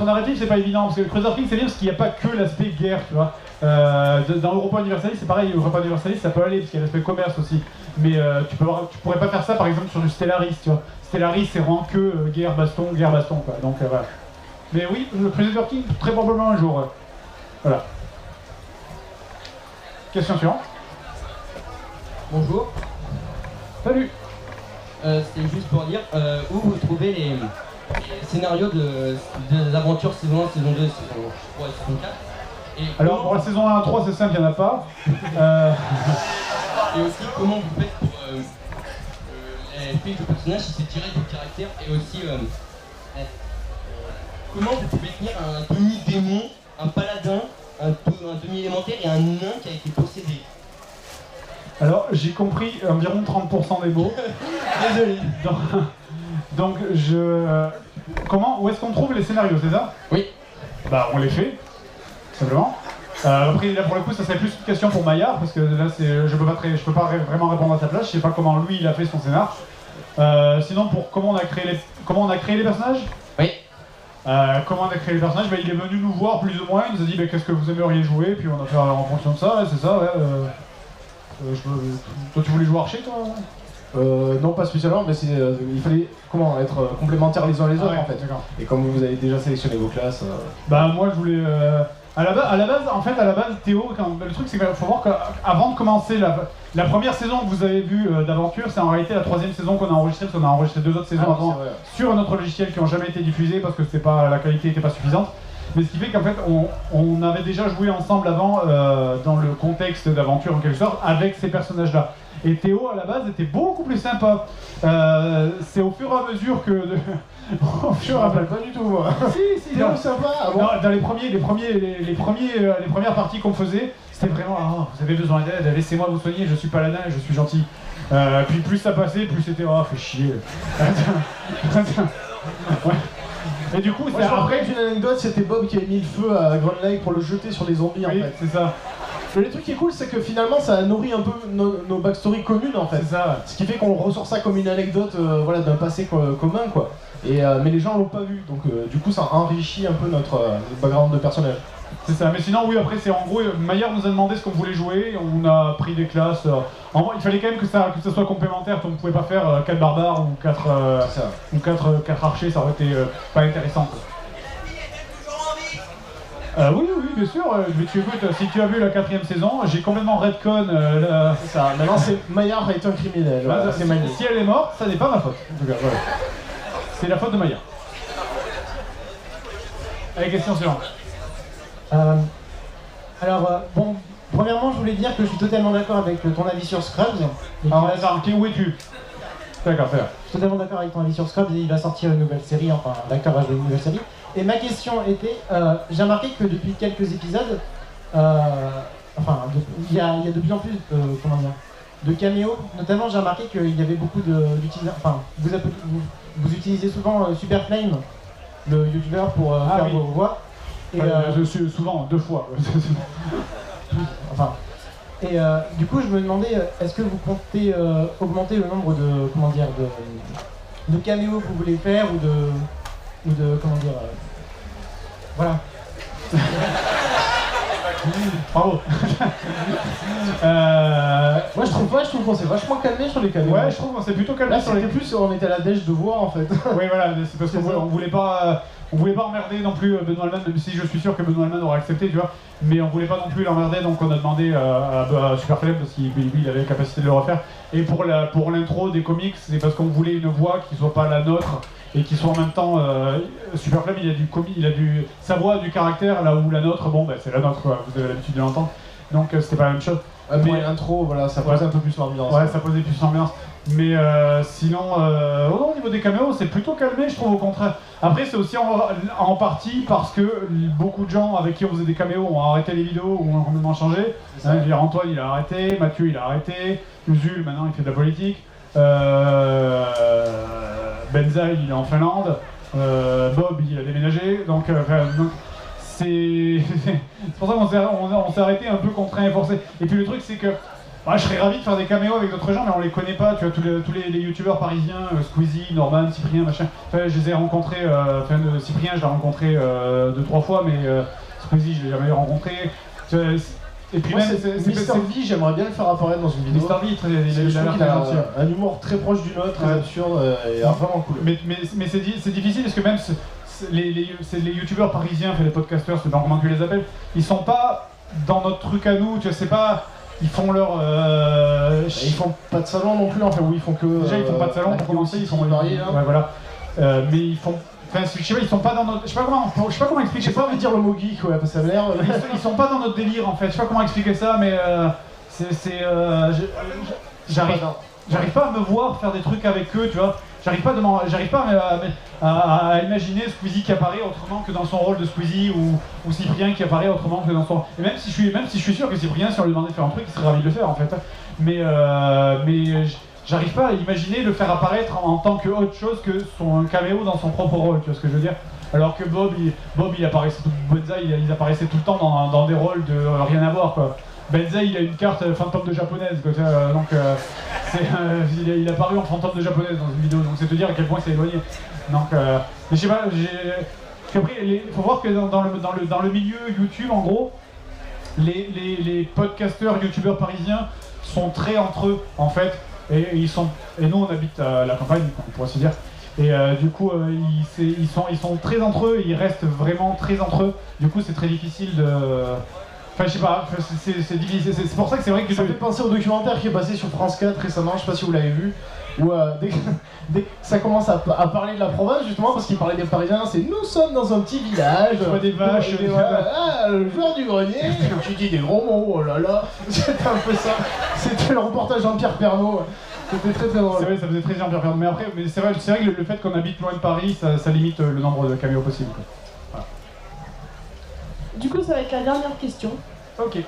narratifs c'est pas évident, parce que le Crusader King c'est bien parce qu'il n'y a pas que l'aspect guerre, tu vois. Dans Europa Universalis c'est pareil, Europa Universalis ça peut aller parce qu'il y a l'aspect commerce aussi. Mais tu pourrais pas faire ça par exemple sur du Stellaris, tu vois. Stellaris c'est vraiment que guerre baston quoi. Donc voilà. Mais oui, le Crusader King très probablement un jour. Voilà. Question suivante. Bonjour. Salut. C'était juste pour dire où vous trouvez les scénarios des aventures saison 1, saison 2, saison 3 et saison 4. Et alors pour la saison 1 à 3 c'est simple, il n'y en a pas. Et aussi comment vous faites pour les fiches de personnages si c'est tiré du caractère, et aussi comment vous pouvez tenir un demi-démon, un paladin, un demi-élémentaire et un nain qui a été possédé. Alors j'ai compris environ 30% des mots. Désolé. Donc où est-ce qu'on trouve les scénarios, c'est ça? Oui. Bah on les fait, simplement. Après là pour le coup ça serait plus une question pour Maillard, parce que là je peux pas vraiment répondre à sa place, je sais pas comment lui il a fait son scénar. Sinon pour comment on a créé les personnages? Oui. Comment on a créé les personnages? Bah, il est venu nous voir plus ou moins, il nous a dit qu'est-ce que vous aimeriez jouer, puis on a fait en fonction de ça, c'est ça, ouais. Toi tu voulais jouer archer toi? Non pas spécialement, mais il fallait être complémentaires les uns les autres en fait. Et comme vous avez déjà sélectionné vos classes... Bah moi je voulais... À la base, Théo, le truc c'est qu'il faut voir qu'avant de commencer la première saison que vous avez vue d'aventure, c'est en réalité la 3e saison qu'on a enregistrée, parce qu'on a enregistré 2 autres saisons avant sur un autre logiciel qui n'ont jamais été diffusés parce que la qualité n'était pas suffisante. Mais ce qui fait qu'en fait on avait déjà joué ensemble avant dans le contexte d'aventure en quelque sorte avec ces personnages là. Et Théo à la base était beaucoup plus sympa. C'est au fur et à mesure que... Je me rappelle pas du tout moi. Si, Théo sympa. Non, dans les premières parties qu'on faisait, c'était vraiment vous avez besoin d'aide, laissez-moi vous soigner, je suis paladin et je suis gentil. Puis plus ça passait, plus c'était fait chier. Ouais. Et du coup, après une anecdote, c'était Bob qui avait mis le feu à Grand Lake pour le jeter sur les zombies en fait. C'est ça. Mais le truc qui est cool, c'est que finalement ça nourrit un peu nos backstories communes en fait. C'est ça. Ce qui fait qu'on ressort ça comme une anecdote voilà, d'un passé commun quoi. Mais les gens l'ont pas vu, donc du coup ça enrichit un peu notre background de personnage. C'est ça, mais sinon oui après c'est en gros, Maillard nous a demandé ce qu'on voulait jouer, on a pris des classes, il fallait quand même que ça soit complémentaire, on ne pouvait pas faire 4 barbares ou 4 archers, ça aurait été pas intéressant quoi. Oui, bien sûr, tu écoutes, si tu as vu la 4ème saison, j'ai complètement redcon C'est ça, maintenant Maillard est un criminel, voilà, c'est magnifique. Si elle est morte, ça n'est pas ma faute, en tout cas, voilà. C'est la faute de Maillard. Allez, question suivante. Bon, premièrement, je voulais dire que je suis totalement d'accord avec ton avis sur Scrubs. Alors, où es-tu? D'accord, faire. Je suis totalement d'accord avec ton avis sur Scrubs et il va sortir une nouvelle série, enfin, l'acteur va jouer une nouvelle série. Et ma question était, j'ai remarqué que depuis quelques épisodes, il y a de plus en plus, de caméos. Notamment, j'ai remarqué qu'il y avait beaucoup d'utilisateurs. Enfin, vous utilisez souvent Superflame, le youtubeur, pour faire vos voix. Et je suis souvent 2 fois. Du coup, je me demandais, est-ce que vous comptez augmenter le nombre de caméos que vous voulez faire voilà. Bravo. Moi je trouve qu'on s'est vachement calmé sur les caméos. Ouais, je trouve qu'on s'est plutôt calmé là, sur les plus on était à la dèche de voir en fait. Oui voilà, c'est parce qu'on voulait pas emmerder non plus Benoît Alman, même si je suis sûr que Benoît Alman aurait accepté, tu vois, mais on voulait pas non plus l'emmerder, donc on a demandé à Superflame parce qu'il avait la capacité de le refaire. Et pour l'intro des comics, c'est parce qu'on voulait une voix qui soit pas la nôtre et qui soit en même temps Superflame, il a sa voix a du caractère, là où la nôtre, bon c'est la nôtre quoi, vous avez l'habitude de l'entendre, donc c'était pas la même chose. Mais l'intro, voilà, ça posait un peu plus l'ambiance. Ouais, ça posait plus l'ambiance. Mais sinon, au niveau des caméos, c'est plutôt calmé, je trouve, au contraire. Après, c'est aussi en partie parce que beaucoup de gens avec qui on faisait des caméos ont arrêté les vidéos ou ont complètement changé. Antoine, il a arrêté, Mathieu, il a arrêté, Usul, maintenant, il fait de la politique. Benza, il est en Finlande. Bob, il a déménagé. Donc c'est pour ça qu'on s'est arrêté un peu contraint et forcé. Et puis le truc, c'est que je serais ravi de faire des caméos avec d'autres gens, mais on les connaît pas. Tu vois, tous les youtubeurs parisiens, Squeezie, Norman, Cyprien, machin. Enfin, je les ai rencontrés. Cyprien, je l'ai rencontré 2-3 fois, mais Squeezie, je l'ai jamais rencontré. Et puis moi, même, Mr V, j'aimerais bien le faire apparaître dans une vidéo. Mr V, il a un humour très proche du nôtre, très absurde et vraiment cool. Mais c'est difficile parce que même les youtubeurs parisiens, les podcasteurs, c'est pas comment tu les appelles, ils sont pas dans notre truc à nous, tu vois, c'est pas. Ils font leur. Ils font pas de salon non plus, enfin, oui, ils font que. Déjà, ils font pas de salon pour commencer, ils sont variés. Ouais, voilà. Mais ils font. Enfin, je sais pas, ils sont pas dans notre. Je sais pas comment expliquer. Je sais pas envie de dire le mot geek, ouais, parce que ça a l'air. Ils sont pas dans notre délire en fait, je sais pas comment expliquer ça, mais j'arrive pas à me voir faire des trucs avec eux, tu vois. J'arrive pas à imaginer Squeezie qui apparaît autrement que dans son rôle de Squeezie ou Cyprien qui apparaît autrement que dans son. Et même si je suis sûr que Cyprien, si on lui demandait de faire un truc, il serait ravi de le faire en fait. Mais j'arrive pas à imaginer le faire apparaître en tant que autre chose que son caméo dans son propre rôle, tu vois ce que je veux dire. Alors que Bob il apparaissait Benza, ils apparaissaient tout le temps dans des rôles de rien à voir quoi. Benza il a une carte fantôme de japonaise quoi, donc il est apparu en fantôme de japonaise dans une vidéo, donc c'est te dire à quel point c'est éloigné. Donc mais je sais pas, après il faut voir que dans le milieu YouTube en gros, les podcasteurs, youtubeurs parisiens sont très entre eux en fait, et nous on habite à la campagne, on pourrait se dire. Et du coup, ils sont très entre eux, ils restent vraiment très entre eux. Du coup, c'est très difficile de. Enfin, je sais pas, c'est difficile. C'est pour ça que c'est vrai que. Ça me fait penser au documentaire qui est passé sur France 4 récemment, je sais pas si vous l'avez vu, où dès que ça commence à parler de la province, justement, parce qu'il parlait des Parisiens, c'est nous sommes dans un petit village. Je vois des vaches. Le joueur du grenier, tu dis des gros mots, oh là là. C'était un peu ça. C'était le reportage Jean-Pierre Pernaut. C'était très très drôle. C'est vrai, ça faisait très Jean-Pierre Pernaut. Mais après, c'est vrai que le fait qu'on habite loin de Paris, ça limite le nombre de caméos possible. Voilà. Du coup, ça va être la dernière question. Ok.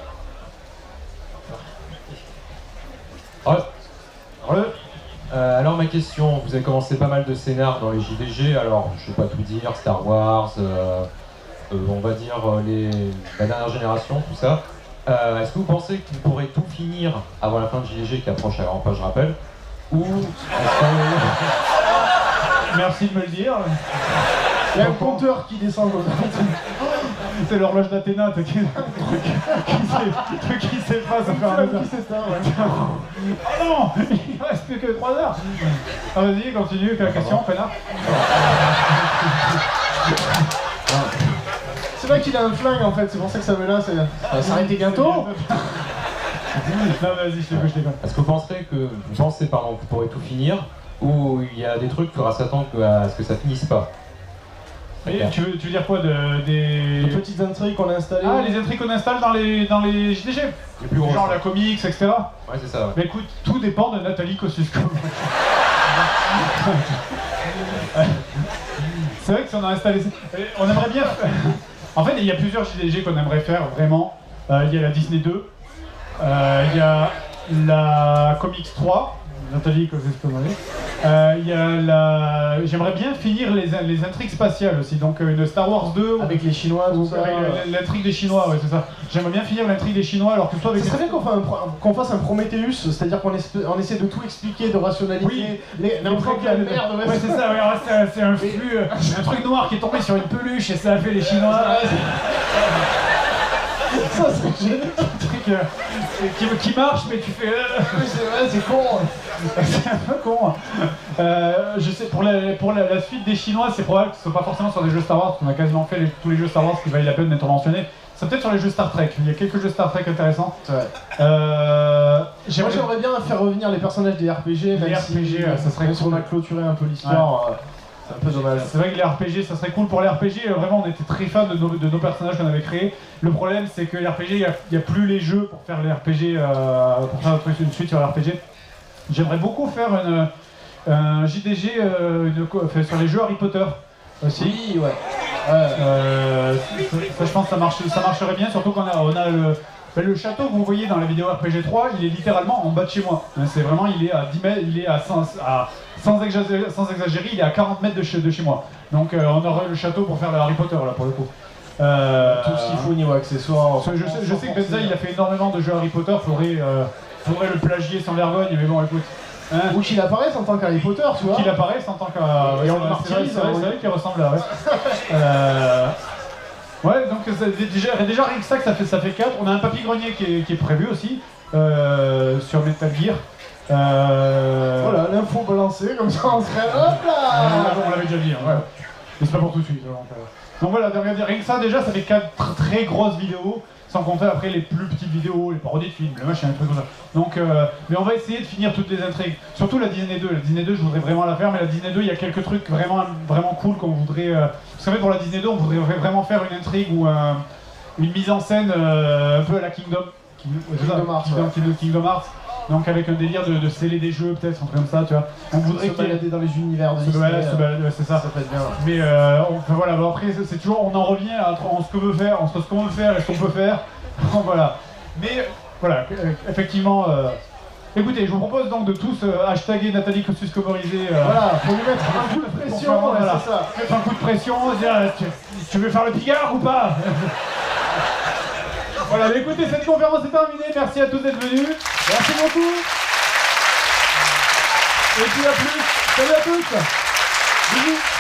Alors ma question, vous avez commencé pas mal de scénars dans les JDG, alors je vais pas tout dire, Star Wars, on va dire la dernière génération, tout ça. Est-ce que vous pensez que vous pourrez tout finir avant la fin de JDG qui approche à grands pas, je rappelle? Ou est-ce que... Merci de me le dire. Il y a un compteur qui descend. C'est l'horloge d'Athéna, qui s'efface au fur et à mesure. Oh non, il reste plus que 3 heures. Ah, vas-y, continue, quelle question, peinard? C'est vrai qu'il a un flingue en fait, c'est pour ça que ça veut là, ça va s'arrêter bientôt. Non, vas-y, je déconne. Est-ce que vous pensez que vous pourrez tout finir, ou il y a des trucs qu'il faudra s'attendre à ce que ça finisse pas? Et tu veux dire quoi des petites intrigues qu'on a installées? Ah, les intrigues qu'on installe dans les JDG, les plus gros, genre la comics, etc. Ouais, c'est ça. Ouais. Mais écoute, tout dépend de Nathalie Kosciusko. C'est vrai que si on a installé... On aimerait bien... En fait, il y a plusieurs JDG qu'on aimerait faire, vraiment. Il y a la Disney 2. Il y a la Comics 3. Nathalie Kosciusko. Il y a la... J'aimerais bien finir les intrigues spatiales aussi. Donc une Star Wars 2... Avec les Chinois, tout ça. L'intrigue des Chinois, ouais, c'est ça. J'aimerais bien finir l'intrigue des Chinois, alors que ce soit avec... Ça serait bien qu'on fasse un Prometheus, c'est-à-dire qu'on essaie de tout expliquer, de rationaliser. Oui. Les trucs de la merde. Ouais, c'est ça, ouais, c'est un flux, un truc noir qui est tombé sur une peluche et ça a fait les Chinois. Ça c'est génial. Un truc qui marche, mais tu fais... Oui, c'est vrai, c'est con. C'est un peu con. Je sais, pour la suite des Chinois, c'est probable que ce soit pas forcément sur des jeux Star Wars, parce qu'on a quasiment fait tous les jeux Star Wars qui valent la peine d'être mentionnés. C'est peut-être sur les jeux Star Trek, il y a quelques jeux Star Trek intéressants. Ouais. J'aimerais bien faire revenir les personnages des RPG, même si ça serait même si on a clôturé un peu l'histoire. Ouais. C'est un peu dommage. C'est vrai que les RPG, ça serait cool pour les RPG. Vraiment, on était très fans de nos personnages qu'on avait créés. Le problème, c'est que les RPG, il n'y a plus les jeux pour faire les RPG, pour faire une suite sur les RPG. J'aimerais beaucoup faire un JDG sur les jeux Harry Potter aussi. Oui, ouais. Ça, je pense que ça marcherait bien, surtout qu'on a le château que vous voyez dans la vidéo RPG 3, il est littéralement en bas de chez moi. C'est vraiment, il est à 10 mètres, il est sans exagérer, il est à 40 mètres de chez moi. Donc on aurait le château pour faire le Harry Potter là pour le coup. Tout ce qu'il faut niveau accessoires. Je sais que Benza il a fait énormément de jeux Harry Potter, faudrait le plagier sans vergogne, mais bon écoute. Hein, ou qu'il apparaisse en tant qu'Harry Potter, tu vois. Qu'il apparaisse en tant qu'Harry Potter. C'est vrai qu'il ressemble là, ouais. Ouais, donc déjà rien que ça fait 4. On a un papy-grenier qui est prévu aussi sur Metal Gear. Voilà, l'info balancée, comme ça on serait... Hop là on l'avait déjà dit, hein. Ouais. Mais c'est pas pour tout de suite. Donc voilà, rien que ça déjà, ça fait 4 très grosses vidéos. Sans compter après les plus petites vidéos, les parodies de films, le machin, un truc comme ça. Donc, mais on va essayer de finir toutes les intrigues. Surtout la Disney 2. La Disney 2, je voudrais vraiment la faire, mais la Disney 2, il y a quelques trucs vraiment cool qu'on voudrait... Parce qu'en fait, pour la Disney 2, on voudrait vraiment faire une intrigue ou une mise en scène un peu à la Kingdom Hearts. Donc avec un délire de sceller des jeux, peut-être, un truc comme ça, tu vois. On voudrait se balader dans les univers de Disney. C'est ça. Ça peut être bien. Mais voilà, bon, après, c'est toujours, on en revient entre ce qu'on veut faire et ce qu'on peut faire. Voilà. Mais voilà, effectivement. Écoutez, je vous propose donc de tous hashtaguer Nathalie Kosciusko-Morizet. Voilà, faut lui mettre un coup de pression. Voilà, c'est ça. Mettre un coup de pression, dire tu veux faire le pigard ou pas? Voilà, mais écoutez, cette conférence est terminée. Merci à tous d'être venus. Merci beaucoup. Et puis à plus. Salut à tous. Bisous.